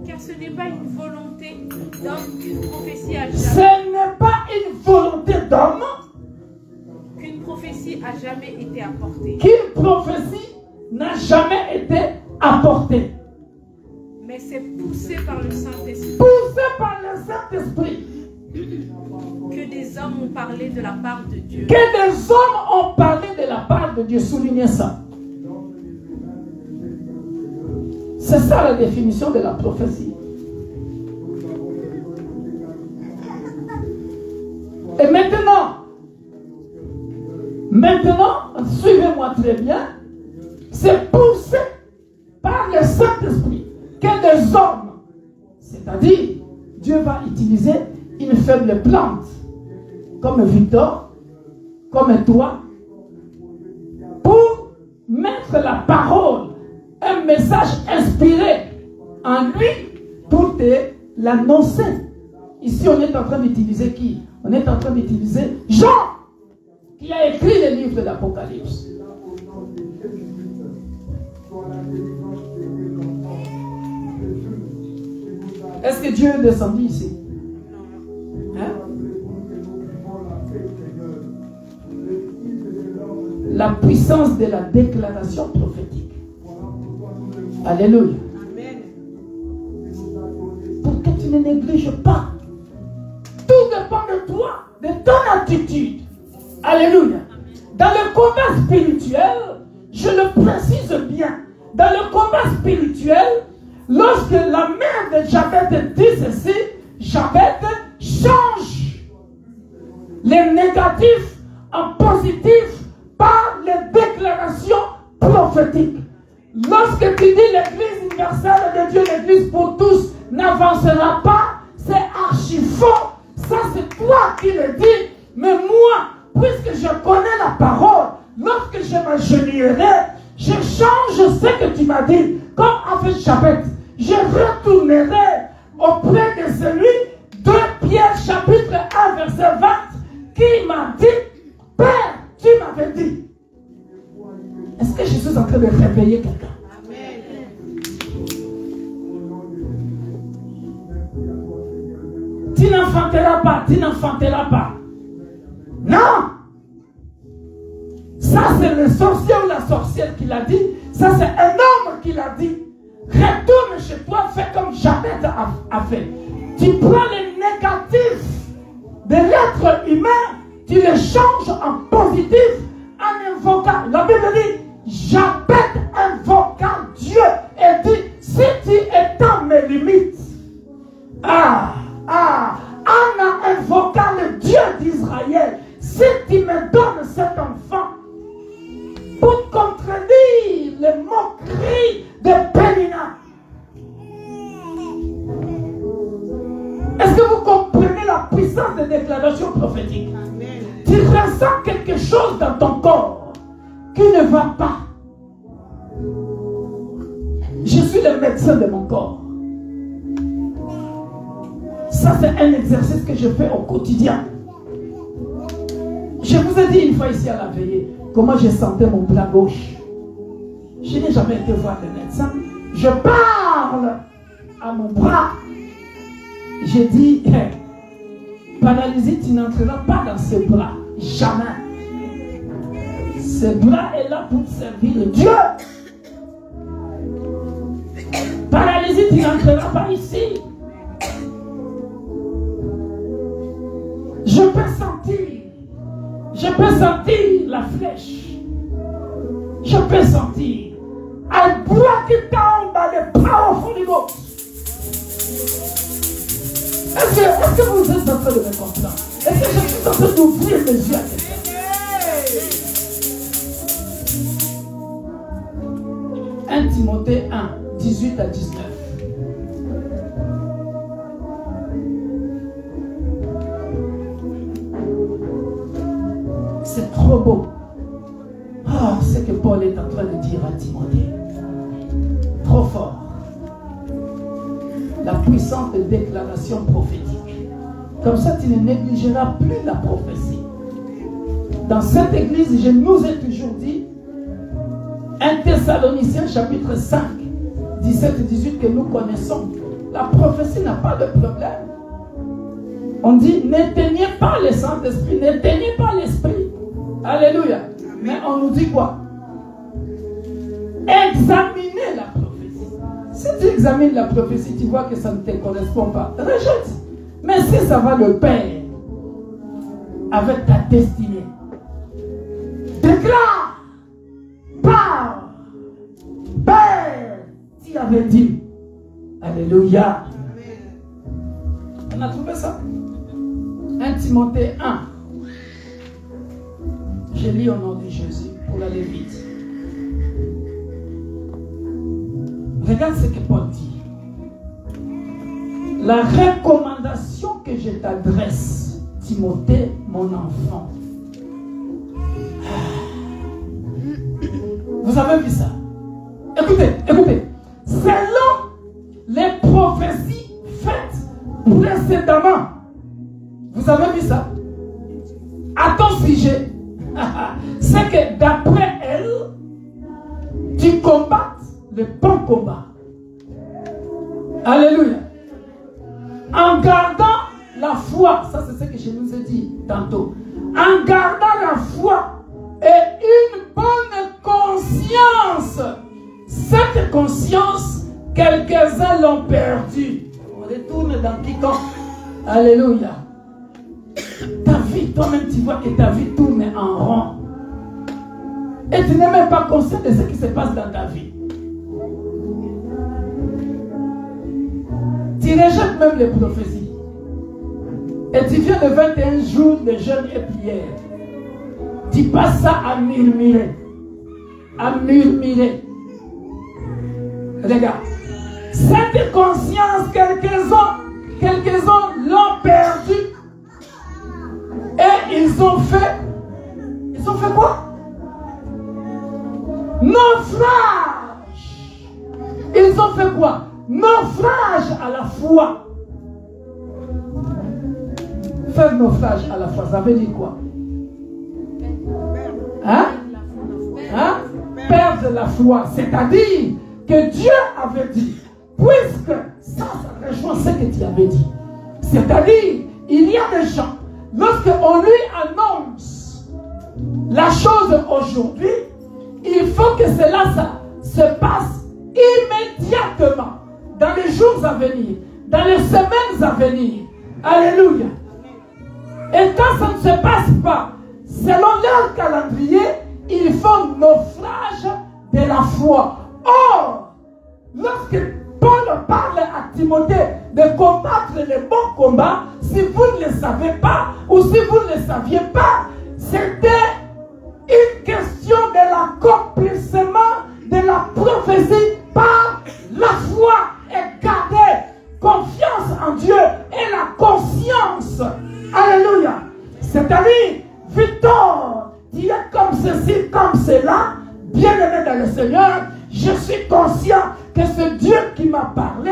Speaker 2: Car ce n'est pas une volonté d'homme qu'une prophétie a
Speaker 1: Ce
Speaker 2: jamais,
Speaker 1: n'est pas une volonté d'homme
Speaker 2: été apportée.
Speaker 1: Qu'une prophétie n'a jamais été apportée.
Speaker 2: Mais c'est poussé par le Saint-Esprit.
Speaker 1: Poussé par le Saint-Esprit.
Speaker 2: Que des hommes ont parlé de la part de Dieu.
Speaker 1: Que des hommes ont parlé de la part de Dieu. Soulignez ça. C'est ça la définition de la prophétie. Et maintenant, suivez-moi très bien, c'est poussé par le Saint-Esprit que des hommes, c'est-à-dire Dieu va utiliser une faible plante, comme Victor, comme toi, pour mettre la parole, un message inspiré en lui pour te l'annoncer. Ici, on est en train d'utiliser qui? On est en train d'utiliser Jean, qui a écrit le livre de l'Apocalypse. Est-ce que Dieu est descendu ici? Hein? La puissance de la déclaration prophétique. Alléluia.
Speaker 2: Amen.
Speaker 1: Pour que tu ne négliges pas. Tout dépend de toi, de ton attitude. Alléluia. Dans le combat spirituel, je le précise bien, dans le combat spirituel, lorsque la mère de Jabez dit ceci, Jabez change les négatifs en positifs par les déclarations prophétiques. Lorsque tu dis l'église universelle de Dieu, l'église pour tous, n'avancera pas, c'est archi faux. Ça c'est toi qui le dis. Mais moi, puisque je connais la parole, lorsque je m'agenouillerai, je change ce que tu m'as dit. Comme avec Jabez, je retournerai auprès de celui, 2 Pierre chapitre 1 verset 20, qui m'a dit, Père, tu m'avais dit. Est-ce que je suis en train de réveiller quelqu'un?
Speaker 2: Amen.
Speaker 1: tu n'enfanteras pas, tu n'enfanteras pas. Non. Ça, c'est le sorcier ou la sorcière qui l'a dit. Ça, c'est un homme qui l'a dit. Retourne chez toi, fais comme Jabez a fait. Tu prends les négatifs de l'être humain, tu les changes en positif en invoquant. La Bible dit, Jabez invoquant Dieu et dit, si tu étends mes limites, en invoquant le Dieu d'Israël, si tu me donnes cet enfant, pour contredire les moqueries de Pénina. Est-ce que vous comprenez la puissance des déclarations prophétiques? Amen. Tu ressens quelque chose dans ton corps qui ne va pas. Je suis le médecin de mon corps. Ça, c'est un exercice que je fais au quotidien. Je vous ai dit une fois ici à la veillée comment je sentais mon bras gauche. Je n'ai jamais été voir le médecin. Je parle à mon bras. Je dis, hey, paralysie, tu n'entreras pas dans ce bras. Jamais. Ce bras est là pour servir Dieu. Paralysie, tu n'entreras pas ici. Je peux sentir la flèche. Je peux sentir un bras qui tombe dans le powerful niveau. Est-ce que vous êtes en train de me comprendre? Est-ce que je suis en train d'ouvrir mes yeux à quelqu'un? 1 Timothée 1, 18 à 19. C'est trop beau. Ah, ce que Paul est en train de dire à Timothée. Trop fort. La puissante déclaration prophétique. Comme ça, tu ne négligeras plus la prophétie. Dans cette église, je nous ai toujours dit, 1 Thessaloniciens chapitre 5, 17 et 18 que nous connaissons. La prophétie n'a pas de problème. On dit, n'éteignez pas le Saint-Esprit, n'éteignez pas l'Esprit. Alléluia. Mais on nous dit quoi? Examinez la prophétie. Si tu examines la prophétie, tu vois que ça ne te correspond pas, rejette. Mais si ça va de pair avec ta destinée, déclare, parle, Père, tu avais dit. Alléluia. On a trouvé ça? 1 Timothée 1. Je lis au nom de Jésus pour aller vite. Regarde ce que Paul dit. La recommandation que je t'adresse, Timothée, mon enfant. Vous avez vu ça? Écoutez, écoutez. Selon les prophéties faites précédemment, vous avez vu ça? À ton sujet, c'est que d'après elle, tu combattes le bon combat. Alléluia. En gardant la foi, ça c'est ce que je vous ai dit tantôt. En gardant la foi et une bonne conscience. Cette conscience, quelques-uns l'ont perdue. On retourne dans quiconque. Alléluia. Ta vie, toi-même tu vois que ta vie tourne en rond. Et tu n'es même pas conscient de ce qui se passe dans ta vie. Tu rejettes même les prophéties. Et tu viens de 21 jours de jeûne et prière. Tu passes ça à murmurer. À murmurer. Regarde. Cette conscience, quelques-uns l'ont perdue. Et ils ont fait quoi? Naufrage. Ils ont fait quoi? Naufrage à la foi. Faire naufrage à la foi, ça veut dire quoi? Hein? Hein? Perdre la foi. C'est-à-dire que Dieu avait dit, puisque ça rejoint ce que tu avais dit. C'est-à-dire, il y a des gens, lorsqu'on lui annonce la chose aujourd'hui, il faut que cela se passe immédiatement, dans les jours à venir, dans les semaines à venir. Alléluia. Et quand ça ne se passe pas, selon leur calendrier, ils font naufrage de la foi. Or, lorsque Paul parle à Timothée de combattre le bon combat, si vous ne le savez pas, ou si vous ne le saviez pas, c'était une question de l'accomplissement de la prophétie par la foi et garder confiance en Dieu et la conscience. Alléluia. C'est-à-dire, Victor, tu es comme ceci, comme cela, bien-aimé dans le Seigneur, je suis conscient que c'est Dieu qui m'a parlé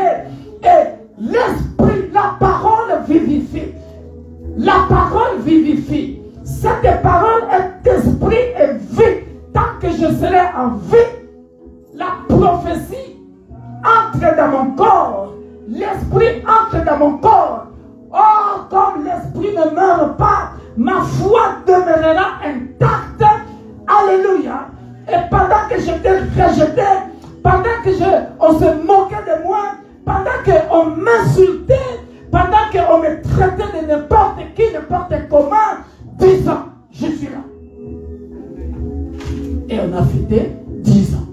Speaker 1: et l'esprit, la parole vivifie. La parole vivifie. Cette parole est esprit et vie. Tant que je serai en vie, la prophétie entre dans mon corps. L'esprit entre dans mon corps. Or, comme l'esprit ne meurt pas, ma foi demeurera intacte. Alléluia. Et pendant que j'étais rejeté, pendant que on se moquait de moi, pendant qu'on m'insultait, pendant qu'on me traitait de n'importe qui, n'importe comment, 10 ans, je suis là. Et on a fêté 10 ans.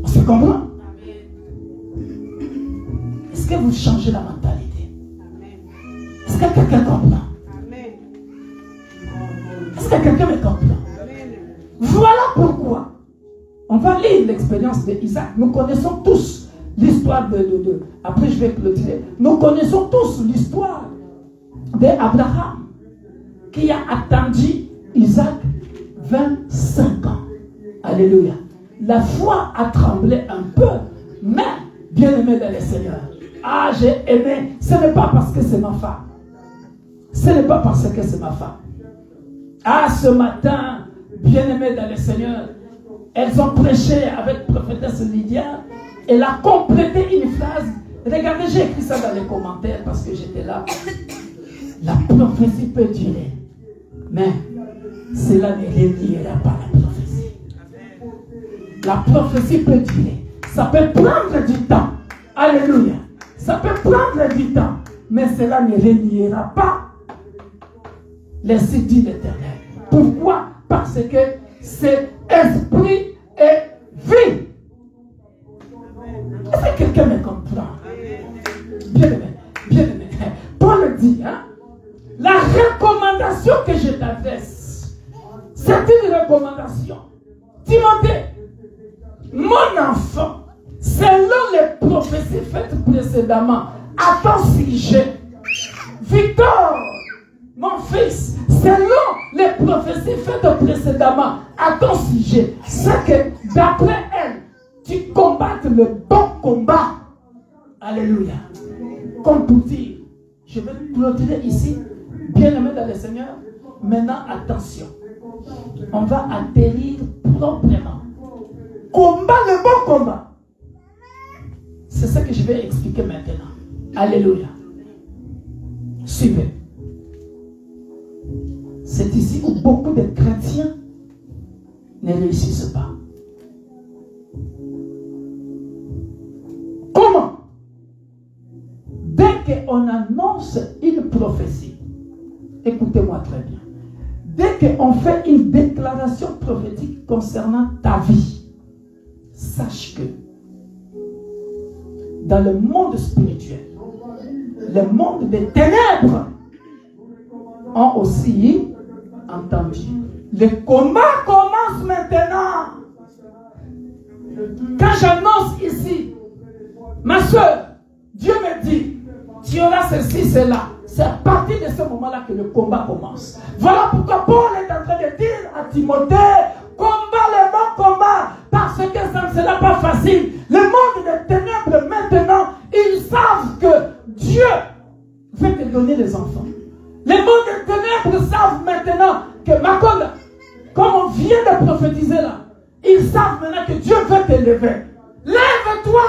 Speaker 1: On se comprend? Est-ce que vous changez la mentalité? Est-ce que quelqu'un comprend? Est-ce que quelqu'un me comprend? Voilà pourquoi on va lire l'expérience d'Isaac. Nous connaissons tous l'histoire de après je vais clôturer. Nous connaissons tous l'histoire d'Abraham qui a attendu Isaac 25 ans. Alléluia. La foi a tremblé un peu, mais bien aimé dans le Seigneur. Ah, j'ai aimé. Ce n'est pas parce que c'est ma femme. Ce n'est pas parce que c'est ma femme. Ah, ce matin, bien-aimés dans le Seigneur, elles ont prêché avec prophétesse Lydia. Elle a complété une phrase. Regardez, j'ai écrit ça dans les commentaires parce que j'étais là. La prophétie peut durer, mais cela ne reliera pas la prophétie. La prophétie peut durer. Ça peut prendre du temps. Alléluia. Ça peut prendre du temps, mais cela ne reliera pas les dit l'Éternel. Pourquoi? Parce que c'est esprit et vie. Est-ce que quelqu'un me comprend? Bien aimé, bien aimé. Paul dit, hein, la recommandation que je t'adresse, c'est une recommandation. Timothée, mon enfant, selon les prophéties faites précédemment, à ton sujet, Victor, mon fils, selon les prophéties faites précédemment à ton sujet, c'est que d'après elle, tu combattes le bon combat. Alléluia. Comme pour dire, je vais clôturer ici, bien aimé dans le Seigneur. Maintenant, attention. On va atterrir proprement. Combat le bon combat. C'est ça que je vais expliquer maintenant. Alléluia. Suivez. C'est ici où beaucoup de chrétiens ne réussissent pas. Comment? Dès qu'on annonce une prophétie, écoutez-moi très bien, dès qu'on fait une déclaration prophétique concernant ta vie, sache que dans le monde spirituel, le monde des ténèbres ont aussi entendu. Le combat commence maintenant. Quand j'annonce ici, ma soeur, Dieu me dit, tu auras ceci, cela. C'est à partir de ce moment-là que le combat commence. Voilà pourquoi Paul est en train de dire à Timothée, combat le bon combat, parce que ça ne sera pas facile. Le monde des ténèbres maintenant, ils savent que Dieu veut te donner les enfants. Les mondes des ténèbres savent maintenant que Makoda, comme on vient de prophétiser là, ils savent maintenant que Dieu veut t'élever. Lève-toi.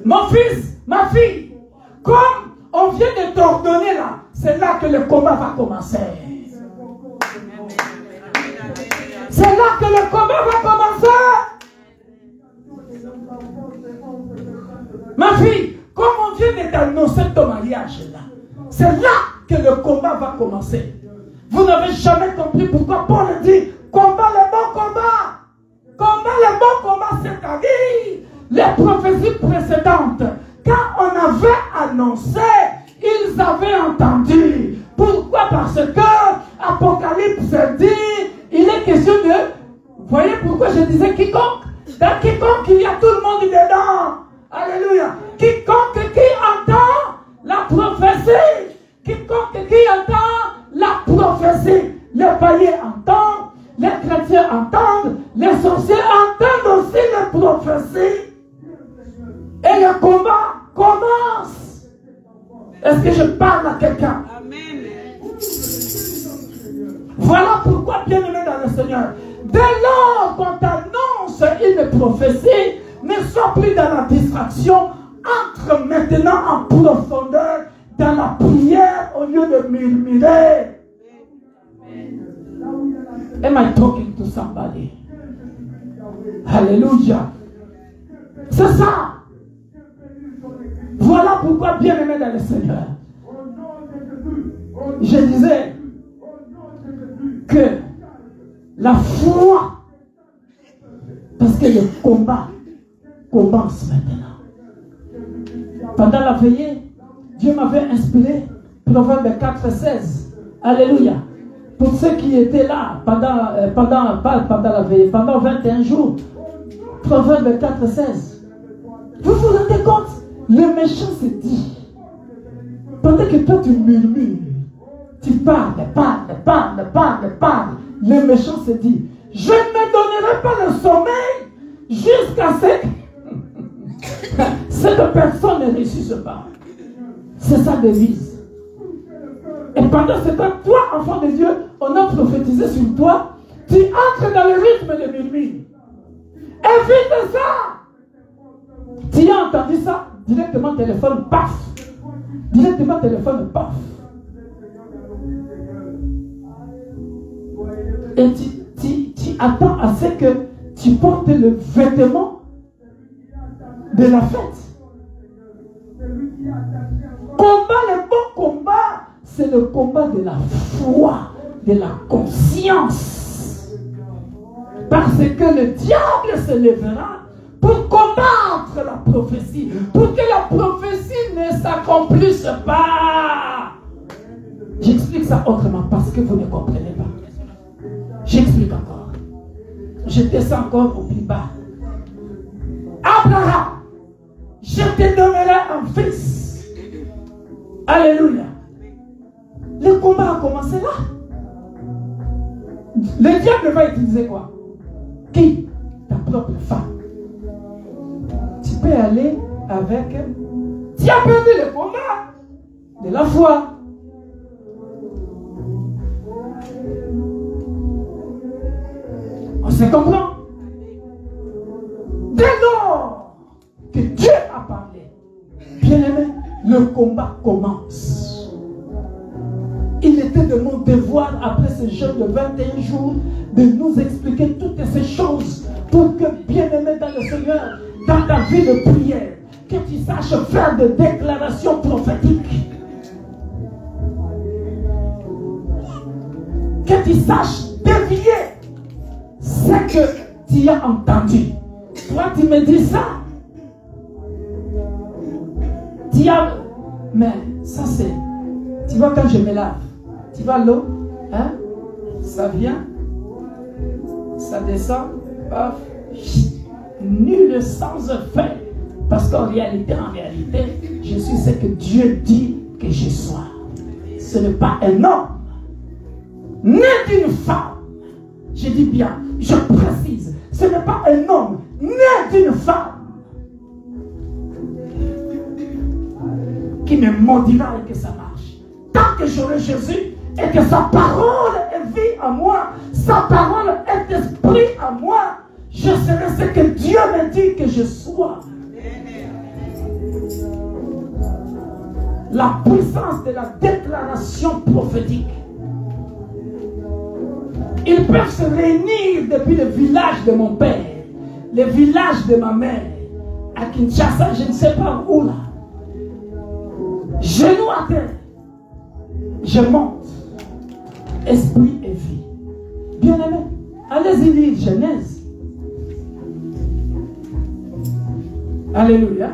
Speaker 1: Mon fils, ma fille, comme on vient de t'ordonner là, c'est là que le combat va commencer. C'est là que le combat va commencer. Ma fille, comme on vient de t'annoncer ton mariage là, c'est là que le combat va commencer. Vous n'avez jamais compris pourquoi Paul dit combat le bon combat. Combat le bon combat, c'est-à-dire les prophéties précédentes. Quand on avait annoncé, ils avaient entendu. Pourquoi? Parce que Apocalypse dit, il est question de... Voyez pourquoi je disais quiconque. Dans quiconque, il y a tout le monde dedans. Alléluia. Quiconque qui entend la prophétie. Quiconque qui entend la prophétie. Les païens entendent, les chrétiens entendent, les sorciers entendent aussi les prophéties. Et le combat commence. Est-ce que je parle à quelqu'un? Amen. Voilà pourquoi, bien-aimé dans le Seigneur, dès lors qu'on t'annonce une prophétie, ne sois plus dans la distraction, entre maintenant en profondeur dans la prière au lieu de murmurer. Am I talking to somebody? Alléluia. C'est ça. Voilà pourquoi, bien-aimé dans le Seigneur, je disais que la foi, parce que le combat commence maintenant. Pendant la veillée, Dieu m'avait inspiré, Proverbe 4:16. Alléluia. Pour ceux qui étaient là pendant la veillée, pendant 21 jours, Proverbe 4:16. Vous vous rendez compte? Le méchant se dit, pendant que toi tu murmures, tu parles, le méchant se dit, je ne me donnerai pas le sommeil jusqu'à ce que cette personne ne réussisse pas. C'est sa devise. Et pendant ce temps, toi, enfant de Dieu, on a prophétisé sur toi, tu entres dans le rythme de murmure. Évite ça. Tu as entendu ça? Directement téléphone, paf. Directement téléphone, paf. Et tu attends à ce que tu portes le vêtement de la fête. Combat, le bon combat, c'est le combat de la foi, de la conscience. Parce que le diable se lèvera pour combattre la prophétie, pour que la prophétie ne s'accomplisse pas. J'explique ça autrement parce que vous ne comprenez pas. J'explique encore. Je descends encore au plus bas. Abraham, je te donnerai un fils. Alléluia. Le combat a commencé là. Le diable va utiliser quoi? Qui? Ta propre femme. Tu peux aller avec... Tu as perdu le combat de la foi. On se comprend? Dès lors que Dieu a parlé, bien-aimé, le combat commence. Il était de mon devoir, après ce jeûne de 21 jours, de nous expliquer toutes ces choses pour que, bien-aimé dans le Seigneur, dans ta vie de prière, que tu saches faire des déclarations prophétiques. Que tu saches dévier ce que tu as entendu. Toi, tu me dis ça. Tu as... Mais ça c'est... Tu vois quand je me lave, tu vois l'eau, hein? Ça vient, ça descend, paf, nul sans effet. Parce qu'en réalité, je suis ce que Dieu dit que je sois. Ce n'est pas un homme, ni d'une femme. Je dis bien, je précise, ce n'est pas un homme, ni d'une femme qui me maudira et que ça marche. Tant que j'aurai Jésus et que sa parole est vie en moi, sa parole est esprit en moi, je serai ce que Dieu me dit que je sois. La puissance de la déclaration prophétique. Ils peuvent se réunir depuis le village de mon père, le village de ma mère, à Kinshasa, je ne sais pas où là. Genoux à terre, je monte. Esprit et vie. Bien-aimé, allez-y lire Genèse. Alléluia.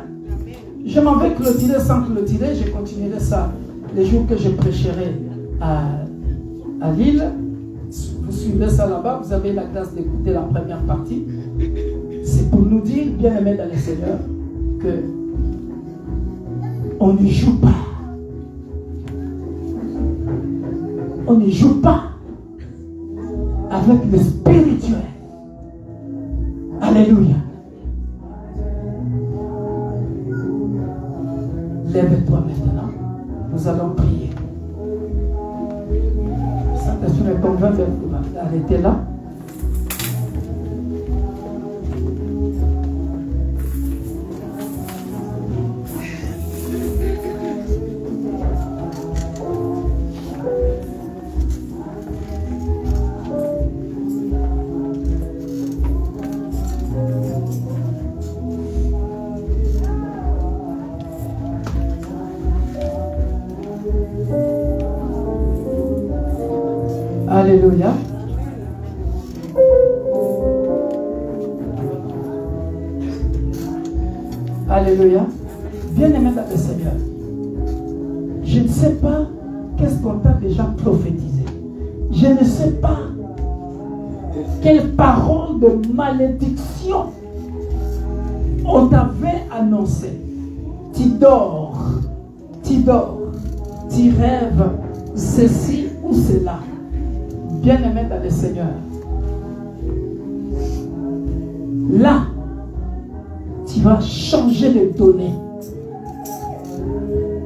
Speaker 1: Je m'en vais clôturer sans clôturer. Je continuerai ça les jours que je prêcherai à Lille. Vous suivez ça là-bas. Vous avez la grâce d'écouter la première partie. C'est pour nous dire, bien-aimés dans le Seigneur, que on ne joue pas. On ne joue pas avec le spirituel. Alléluia. Lève-toi maintenant. Nous allons prier. Saint-Esprit me convainc d'arrêter là. Alléluia. Alléluia. Bien-aimé dans le Seigneur, je ne sais pas qu'est-ce qu'on t'a déjà prophétisé. Je ne sais pas quelle parole de malédiction on t'avait annoncé. Tu dors, tu rêves ceci ou cela. Bien-aimé dans le Seigneur, là, tu vas changer les données.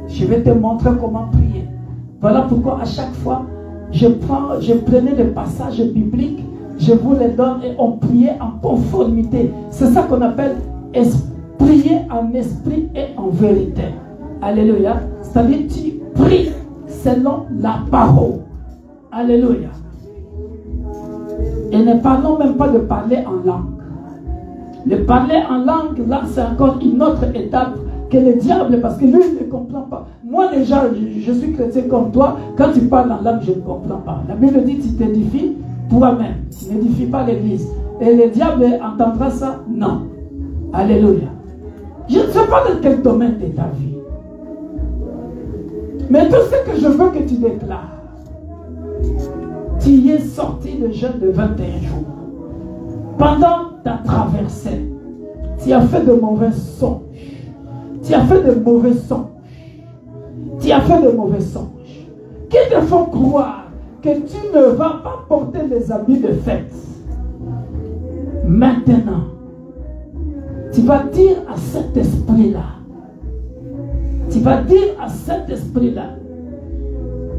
Speaker 1: Je vais te montrer comment prier. Voilà pourquoi à chaque fois, je prenais les passages bibliques, je vous les donne et on priait en conformité. C'est ça qu'on appelle prier en esprit et en vérité. Alléluia. C'est-à-dire tu pries selon la parole. Alléluia. Et ne parlons même pas de parler en langue. Le parler en langue, là, c'est encore une autre étape que le diable, parce que lui, il ne comprend pas. Moi, déjà, je suis chrétien comme toi. Quand tu parles en langue, je ne comprends pas. La Bible dit, tu t'édifies toi-même. Tu n'édifies pas l'église. Et le diable entendra ça? Non. Alléluia. Je ne sais pas dans quel domaine de ta vie. Mais tout ce que je veux que tu déclares, tu y es sorti de jeûne de 21 jours. Pendant ta traversée, tu as fait de mauvais songes. Tu as fait de mauvais songes. Tu as fait de mauvais songes. Qui te font croire que tu ne vas pas porter les habits de fête. Maintenant, tu vas dire à cet esprit-là,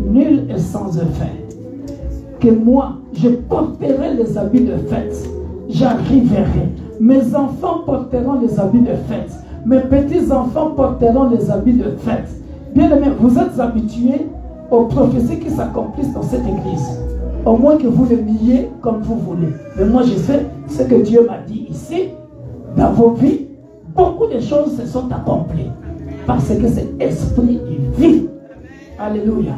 Speaker 1: nul est sans effet, que moi, je porterai les habits de fête. J'arriverai. Mes enfants porteront les habits de fête. Mes petits-enfants porteront les habits de fête. Bien aimé, vous êtes habitués aux prophéties qui s'accomplissent dans cette église. Au moins que vous les niez comme vous voulez. Mais moi, je sais ce que Dieu m'a dit ici. Dans vos vies, beaucoup de choses se sont accomplies. Parce que c'est esprit et vie. Alléluia.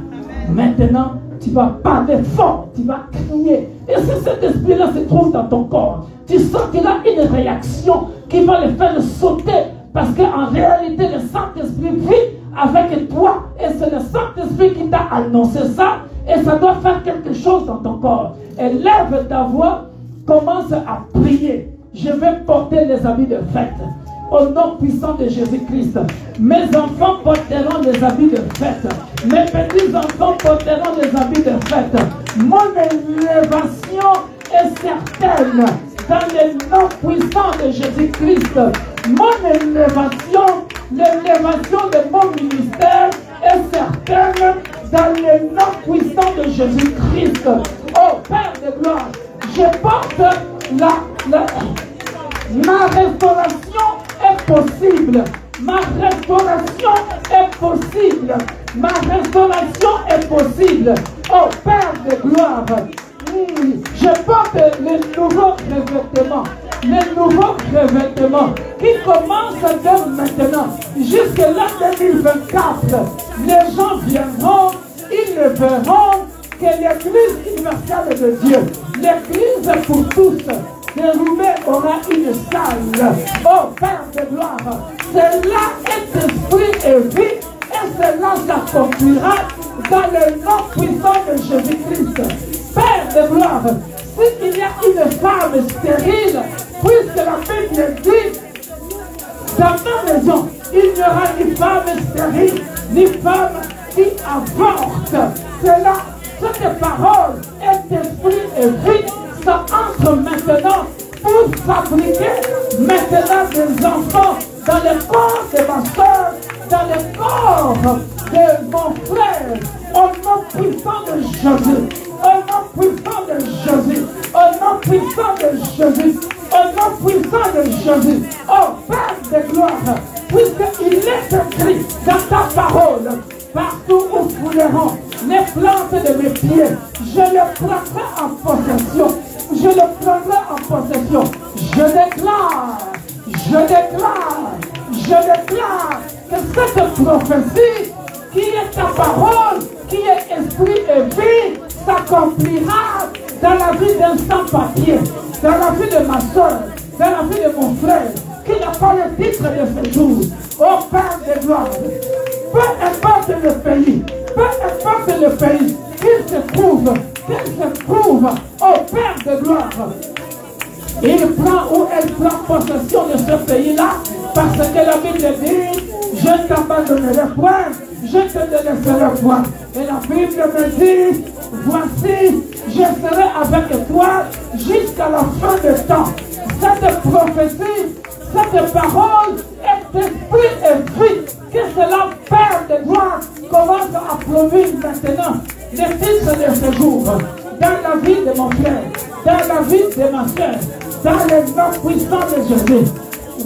Speaker 1: Maintenant, tu vas parler fort, tu vas crier. Et si cet esprit-là se trouve dans ton corps, tu sens qu'il a une réaction qui va le faire sauter. Parce qu'en réalité, le Saint-Esprit vit avec toi. Et c'est le Saint-Esprit qui t'a annoncé ça. Et ça doit faire quelque chose dans ton corps. Élève ta voix, commence à prier. Je vais porter les habits de fête. Au nom puissant de Jésus-Christ. Mes enfants porteront les habits de fête. Mes petits-enfants porteront les habits de fête. Mon élévation est certaine dans le nom puissant de Jésus-Christ. Mon élévation, l'élévation de mon ministère est certaine dans le nom puissant de Jésus-Christ. Oh Père de gloire, je porte ma restauration est possible. Ma restauration est possible. Ma restauration est possible. Oh Père de gloire, je porte les nouveaux revêtements. Les nouveaux revêtements qui commencent dès maintenant. Jusque l'an 2024, les gens viendront, ils le verront que l'Église universelle de Dieu, l'Église pour tous, déroulée aura une salle. Oh Père de gloire, cela est esprit et vie, et cela s'accomplira dans le nom puissant de Jésus-Christ. Père de gloire, s'il y a une femme stérile, puisque la Bible dit, dans ma maison, il n'y aura ni femme stérile, ni femme qui avorte. Cela, cette parole est esprit et vie. Ça entre maintenant pour fabriquer maintenant des enfants dans le corps de ma soeur, dans le corps de mon frère, au nom puissant de Jésus, au nom puissant de Jésus, au nom puissant de Jésus, au nom puissant de Jésus. Oh Père de gloire, puisqu'il est écrit dans ta parole, partout où fouleront les plantes de mes pieds, je le prendrai en possession. Je le prendrai en possession. Je déclare que cette prophétie qui est ta parole, qui est esprit et vie, s'accomplira dans la vie d'un sans-papier, dans la vie de ma soeur, dans la vie de mon frère, qui n'a pas le titre de ce jour. Oh Père de gloire, peu importe le pays, qu'il se trouve, oh Père de gloire, il prend ou elle prend possession de ce pays-là, parce que la Bible dit, je ne t'abandonnerai point, je te délaisserai point. Et la Bible me dit, voici, je serai avec toi jusqu'à la fin du temps. Cette prophétie, cette parole est esprit et vie. Que cela, Père de gloire, commence à prouver maintenant les titres de ce jour dans la vie de mon frère, dans la vie de ma soeur, dans le nom puissant de Jésus,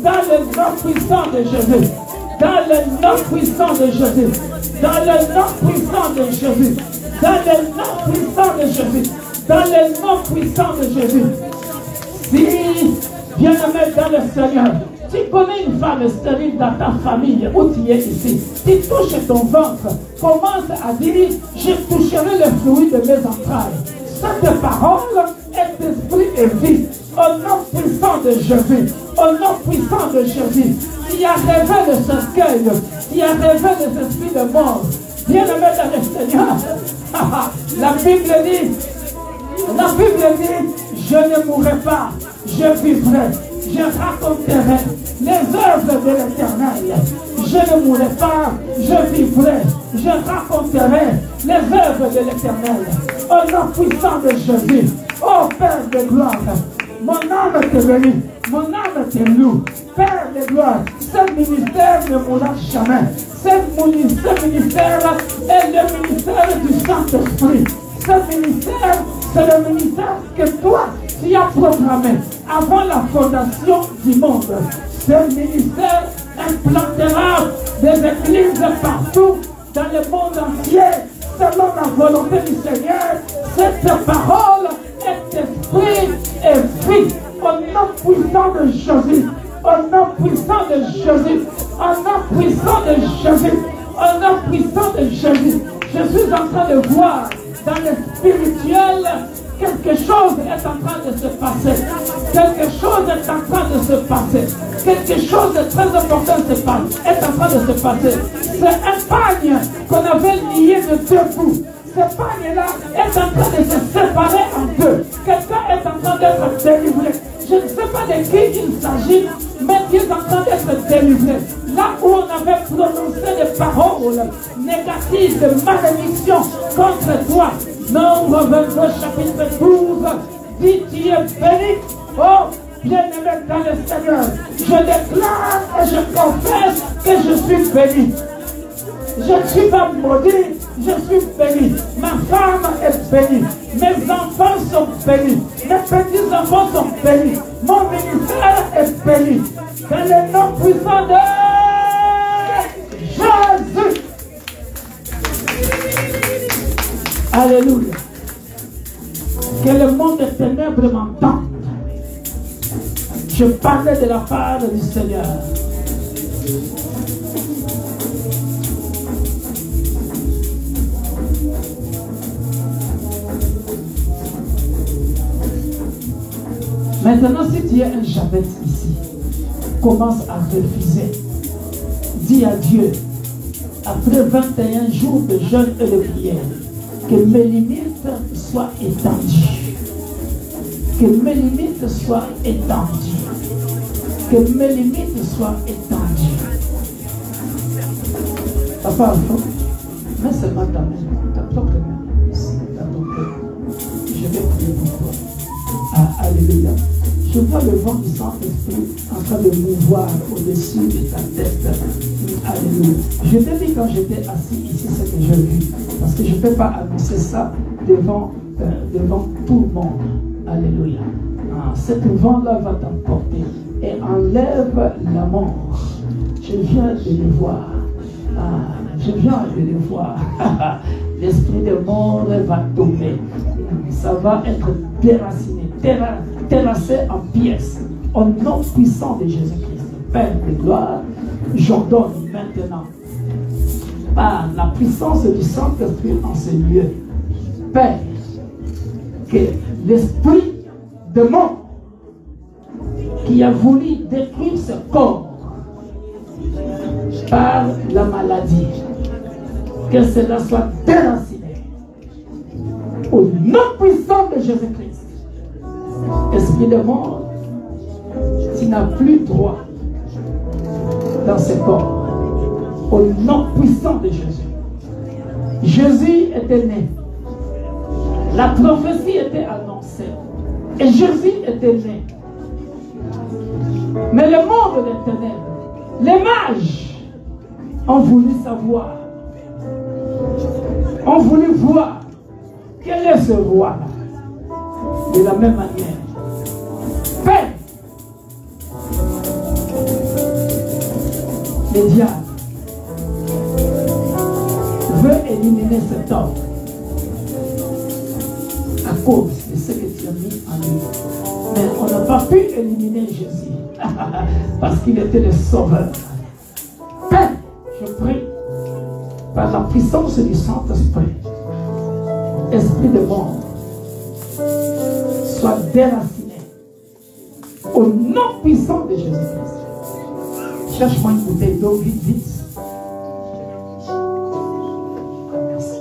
Speaker 1: dans le nom puissant de Jésus, dans le nom puissant de Jésus, dans le nom puissant de Jésus, dans le nom puissant de Jésus, dans le nom puissant de Jésus. Si, bien-aimé dans le Seigneur, tu connais une femme stérile dans ta famille où tu es ici, tu touches ton ventre, commence à dire, je toucherai le fruit de mes entrailles. Cette parole est esprit et vie. Au nom puissant de Jésus, au nom puissant de Jésus, qui a rêvé de ce cueil, qui a rêvé de ce esprit de mort, bien-aimé dans le Seigneur, la Bible dit, je ne mourrai pas, je vivrai, je raconterai les œuvres de l'Éternel. Je ne mourrai pas, je vivrai, je raconterai les œuvres de l'Éternel. Au nom puissant de Jésus, ô Père de gloire, mon âme te bénit, mon âme te loue. Père de gloire, ce ministère ne mourra jamais. Ce ministère est le ministère du Saint-Esprit. Ce ministère, c'est le ministère que toi, tu as programmé avant la fondation du monde. Ce ministère implantera des églises partout dans le monde entier, selon la volonté du Seigneur. Cette parole est esprit et vie. Au nom puissant de Jésus, au nom puissant de Jésus, au nom puissant de Jésus, au nom puissant de Jésus. Je suis en train de voir dans le spirituel, quelque chose est en train de se passer. Quelque chose est en train de se passer. Quelque chose de très important est en train de se passer. C'est un pagne qu'on avait lié de deux bouts. Ce pagne-là est en train de se séparer en deux. Quelqu'un est en train d'être délivré. Je ne sais pas de qui il s'agit, mais Dieu est en train d'être délivré. Là où on avait prononcé des paroles négatives, de malédiction contre toi. Nombre 22, chapitre 12, dit tu es béni. Oh, bien-aimé dans le Seigneur, je déclare et je confesse que je suis béni. Je ne suis pas maudit, je suis béni. Ma femme est bénie. Mes enfants sont bénis. Mes petits-enfants sont bénis. Mon ministère est béni. Dans le nom puissant de Alléluia. Que le monde des ténèbres m'entende. Je parlais de la part du Seigneur. Maintenant, si tu es un Jabez ici, commence à refuser. Dis à Dieu, après 21 jours de jeûne et de prière, que mes limites soient étendues. Que mes limites soient étendues. Que mes limites soient étendues. Papa, mets seulement ta main, ta propre main, ici, dans ton cœur. Je vais prier pour toi. Ah, alléluia. Je vois le vent du Saint-Esprit en train de mouvoir au-dessus de ta tête. Alléluia. Je t'ai dit quand j'étais assis ici ce que j'ai vu. Parce que je ne peux pas annoncer ça devant tout le monde. Alléluia. Ah, cet vent-là va t'emporter et enlève la mort. Je viens de le voir. Ah, je viens de le voir. L'esprit de mort va tomber. Ça va être déraciné, terrassé en pièces. Au nom puissant de Jésus-Christ, Père de gloire, j'ordonne maintenant, par la puissance du Saint-Esprit en ce lieu, Père, que l'esprit de mort qui a voulu détruire ce corps par la maladie, que cela soit déraciné. Au nom puissant de Jésus-Christ, esprit de mort, tu n'as plus droit dans ce corps. Au nom puissant de Jésus. Jésus était né. La prophétie était annoncée. Et Jésus était né. Mais le monde des ténèbres, les mages, ont voulu savoir, ont voulu voir quel est ce roi-là. De la même manière, Père, le diable veut éliminer cet homme à cause de ce que tu as mis en lui. Mais on n'a pas pu éliminer Jésus parce qu'il était le sauveur. Père, je prie par la puissance du Saint-Esprit, esprit de mort, soit déraciné au nom puissant de Jésus-Christ. Cherche-moi une bouteille d'eau, vite, vite. Merci.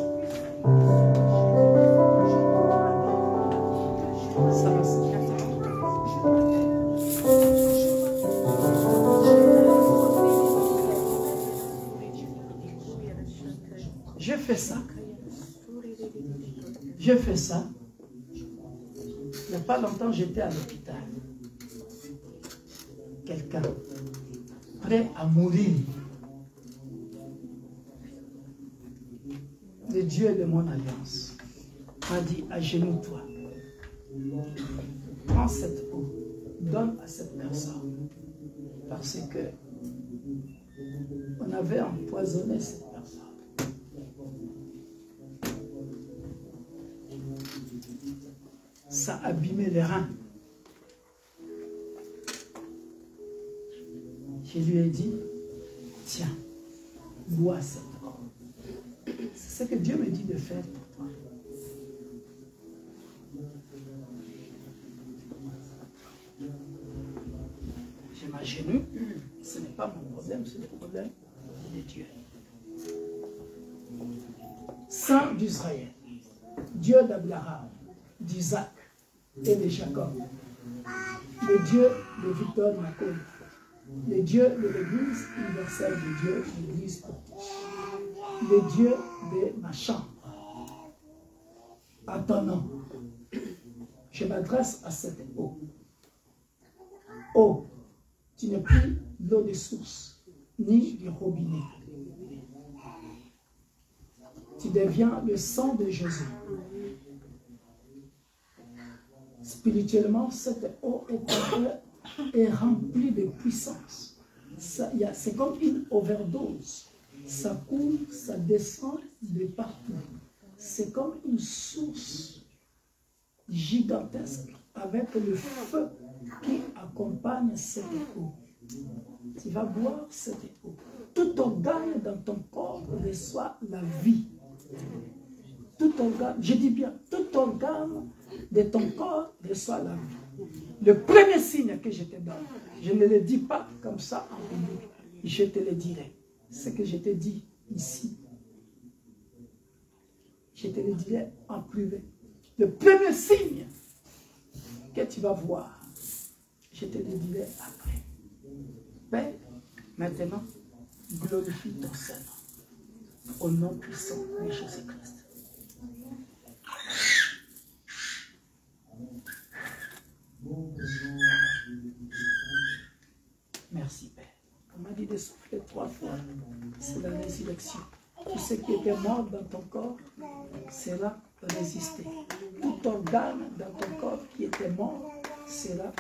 Speaker 1: Je fais ça. Je fais ça. Il n'y a pas longtemps, j'étais à l'hôpital. Quelqu'un prêt à mourir. Le Dieu de mon alliance m'a dit, agenouille-toi. Prends cette eau, donne à cette personne. Parce que on avait empoisonné cette personne. Ça abîmait les reins. Je lui ai dit, tiens, bois cette eau. C'est ce que Dieu me dit de faire pour toi. Je m'agenouille. Ce n'est pas mon problème, c'est le problème de Dieu. Saint d'Israël, Dieu d'Abraham, d'Isaac et de Jacob, le Dieu de Victor Macron, le Dieu de l'Église universelle de Dieu, l'Église pour tous, le Dieu de ma chambre, à ton nom, je m'adresse à cette eau. Eau, tu n'es plus l'eau de source, ni du robinet. Tu deviens le sang de Jésus. Spirituellement, cette eau est remplie de puissance. C'est comme une overdose. Ça coule, ça descend de partout. c'est comme une source gigantesque avec le feu qui accompagne cette eau. Tu vas boire cette eau. Tout organe dans ton corps reçoit la vie. Tout organe, je dis bien, tout organe de ton corps reçoit la vie. Le premier signe que je te donne, je ne le dis pas comme ça en public, je te le dirai. Ce que je te dis ici, je te le dirai en privé. Le premier signe que tu vas voir, je te le dirai après. Père, maintenant, glorifie ton Seigneur au nom puissant de Jésus-Christ. Merci Père. On m'a dit de souffler 3 fois. C'est la résurrection. Tout ce qui était mort dans ton corps sera résisté. Tout organe dans ton corps qui était mort sera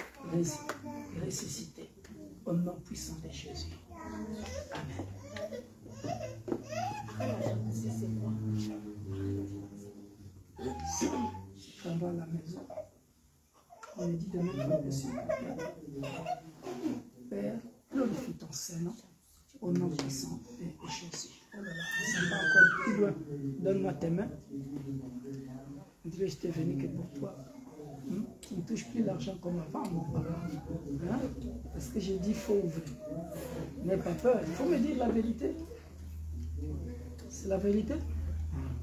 Speaker 1: ressuscité. Au nom puissant de Jésus. Amen. Je vais à la maison. On est dit de mettre dessus. Père, glorifie ton Seigneur au nom puissant de Jésus. Oh là là, c'est pas encore. Tu dois, donne-moi tes mains. Dieu, je t'ai venu que pour toi. Tu ne touches plus l'argent comme avant, mon parent. Hein? Parce que j'ai dit, il faut ouvrir. N'aie pas peur, il faut me dire la vérité. C'est la vérité.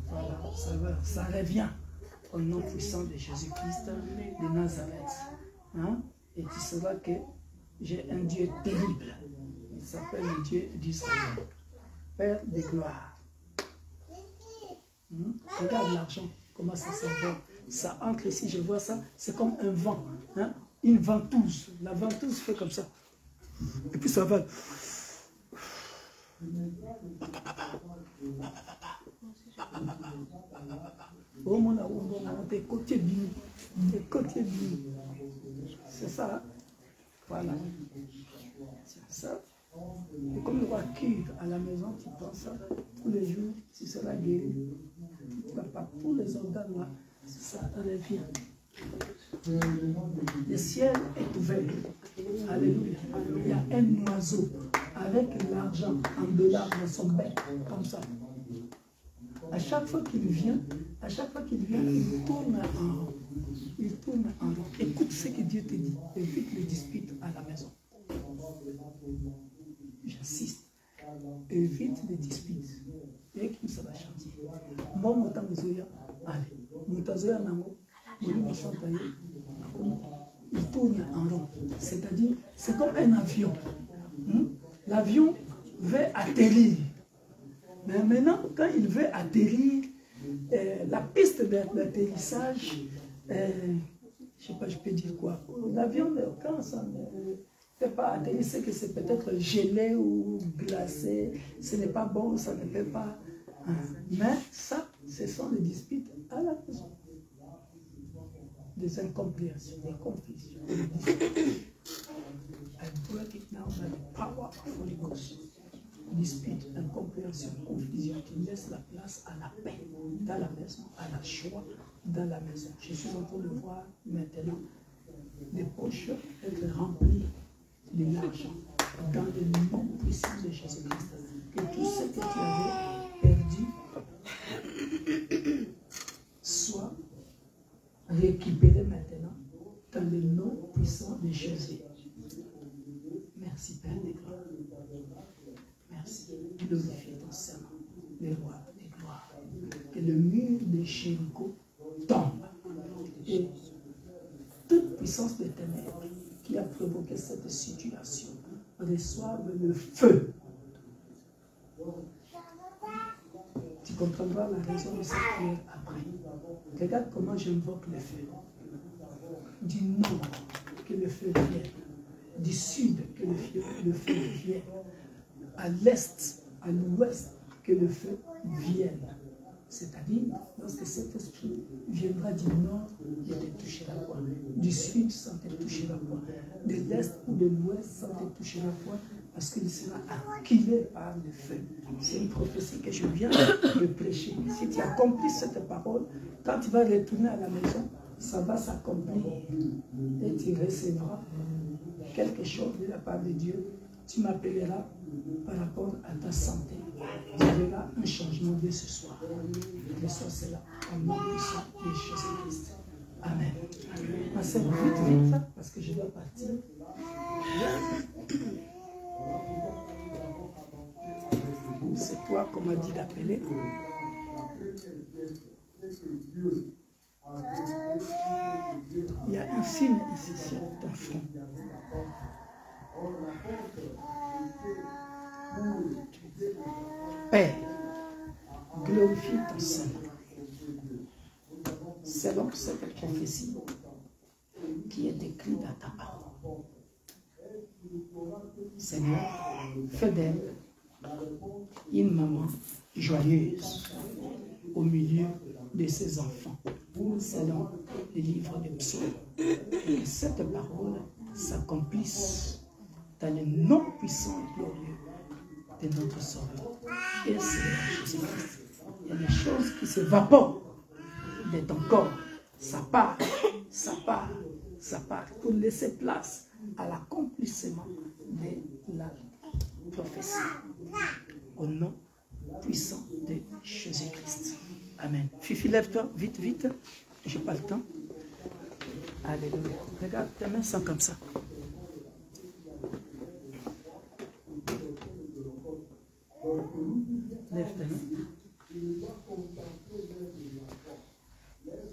Speaker 1: Voilà, ça revient au nom puissant de Jésus-Christ de Nazareth. Hein? Et tu sauras que j'ai un Dieu terrible. Il s'appelle le Dieu d'Israël. Père de gloire. Regarde l'argent, comment ça s'envole. Ça entre ici, je vois ça, c'est comme un vent. Hein? Une ventouse. La ventouse fait comme ça. Et puis ça va. Oh mon amour, t'es côté bini. T'es côté bini. C'est ça. Hein? Voilà. C'est ça. Et comme le roi cure à la maison, tu prends ça tous les jours, tu seras guéri. Tous les organes là, ça revient. Le ciel est ouvert. Alléluia. Il y a un oiseau avec l'argent en dollars dans son bec, comme ça. À chaque fois qu'il vient, il tourne en rond. Il tourne en rond. Écoute ce que Dieu te dit. Évite les disputes à la maison. J'insiste. Évite les disputes. Et qui ça va changer. Moi, mon temps de allez. Mon temps de il tourne en rond. C'est-à-dire, c'est comme un avion. L'avion veut atterrir. Mais maintenant, quand il veut atterrir, la piste d'atterrissage, je ne sais pas, je peux dire quoi. L'avion, quand ça ne fait pas atterrir, c'est que c'est peut-être gelé ou glacé. Ce n'est pas bon, ça ne fait pas. Mais ça, ce sont les disputes à la maison. Des incompréhensions, des confusions. I break it now by the power of Holy Ghost. Dispute, incompréhension, confusion qui laisse la place à la paix dans la maison, à la joie dans la maison. Je suis en train de voir maintenant les poches être remplies de l'argent dans le nom puissant de Jésus-Christ. Que tout ce que tu avais perdu soit récupéré maintenant dans le nom puissant de Jésus. Merci Père de gloire. Merci. Glorifie ton Seigneur, les rois, les gloires. Que le mur de Jéricho tombe. Et toute puissance des ténèbres qui a provoqué cette situation reçoive le feu. Tu comprendras la raison de cette prière après. Regarde comment j'invoque le feu. Du nord, que le feu vienne. Du sud, que le feu vienne. À l'est, à l'ouest, que le feu vienne. C'est-à-dire, lorsque cet esprit viendra du nord, il te touchera quoi? Du sud, ça te touchera quoi? De l'est ou de l'ouest, ça te touchera quoi?
Speaker 3: parce qu'il sera acculé par le feu. C'est une prophétie que je viens de prêcher. Si tu accomplis cette parole, quand tu vas retourner à la maison, ça va s'accomplir et tu recevras quelque chose de la part de Dieu. Tu m'appelleras par rapport à ta santé. Tu verras un changement dès ce soir. Reçois cela au nom puissant de Jésus-Christ. Amen. Ma sœur, vite, parce que je dois partir. C'est toi qu'on m'a dit d'appeler. Il y a un signe ici sur ton front. Père, glorifie ton Seigneur. Selon cette prophétie qui est décrite dans ta parole. Seigneur, fais d'elle une maman joyeuse au milieu de ses enfants, selon le livre des psaumes. Et que cette parole s'accomplisse dans le nom puissant et glorieux de notre Sauveur et Seigneur Jésus-Christ. Il y a des choses qui s'évaporent de ton corps. Ça part, ça part, ça part, pour laisser place à l'accomplissement de la prophétie. Au nom puissant de Jésus-Christ. Amen. Fifi, lève-toi, vite, vite. Je n'ai pas le temps. Alléluia. Regarde, tes mains sont comme ça. Lève tes mains.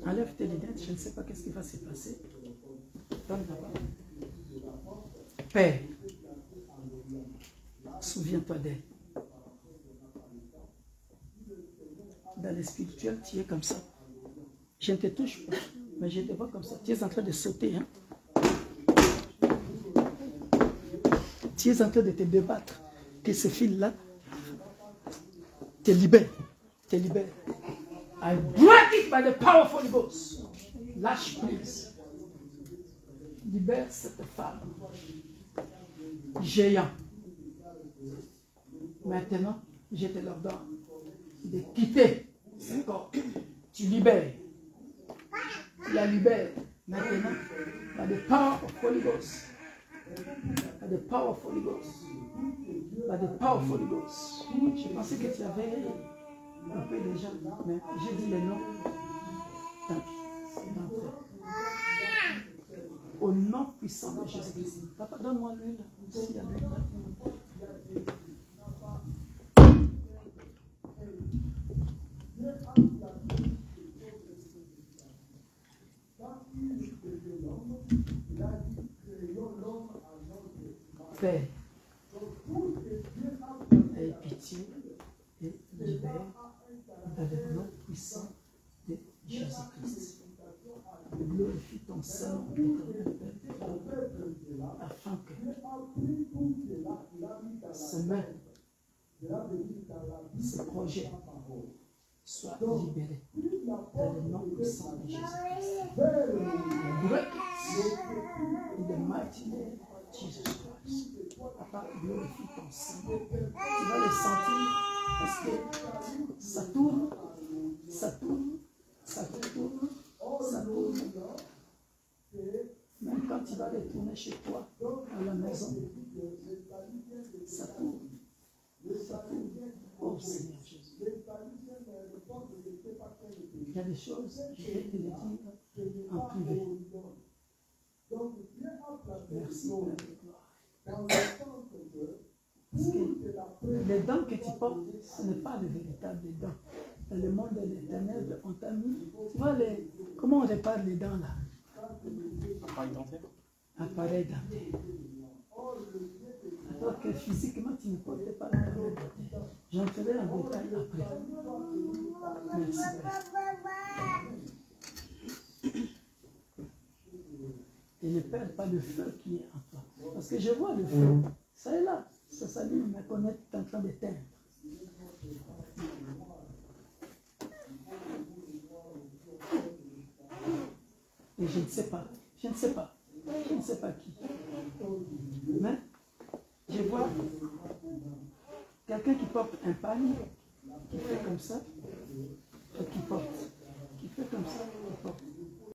Speaker 3: Enlève tes lunettes, je ne sais pas qu'est-ce qui va se passer. Donne-moi. Père, souviens-toi d'elle. Dans le spirituel, tu es comme ça. Je ne te touche pas, mais je te vois comme ça. Tu es en train de sauter. Hein? Tu es en train de te débattre. Que ce fil-là te libère. Te libère. I break it by the power of Holy Ghost. Lâche prise. Libère cette femme. Géant. Maintenant, je te l'ordonne de quitter ce corps. Tu libères. Tu la libères. Maintenant, by the power of Holy Ghost. By the power of Holy Ghost. By the power of Holy Ghost. Je pensais que tu avais un peu déjà, mais j'ai dit le nom. Au nom puissant de Jésus-Christ. Papa, donne-moi l'huile. S'il y a l'huile. Père, aie pitié et libère dans le nom puissant de Jésus-Christ. Glorifie ton Saint afin que ce main, ce projet soit libéré dans le nom puissant de Jésus-Christ. Break it in the mighty name of Jesus Christ. Papa, glorifie ton Saint. Tu vas le sentir parce que ça tourne, ça tourne, ça tourne, ça tourne. Même quand tu vas retourner chez toi, à la maison, ça tourne. Ça tourne. Oh Seigneur Jésus. Il y a des choses, je vais te les dire en privé. Merci pour la gloire. Parce que les dents que tu portes, ce n'est pas de véritables dents. Dans le monde de l'éternel, on t'a mis. Tu vois, comment on répare les dents là?
Speaker 4: Appareil dentaire.
Speaker 3: Appareil dentaire. Alors que physiquement, tu ne portais pas l'appareil dentaire. J'en ferai un détail après. Merci. Et ne perds pas le feu qui est en toi. Parce que je vois le feu. Ça est là. Ça s'allume, mais qu'on est en train d'éteindre. Et je ne sais pas. Je ne sais pas. Je ne sais pas qui. Mais je vois un panier qui fait comme ça.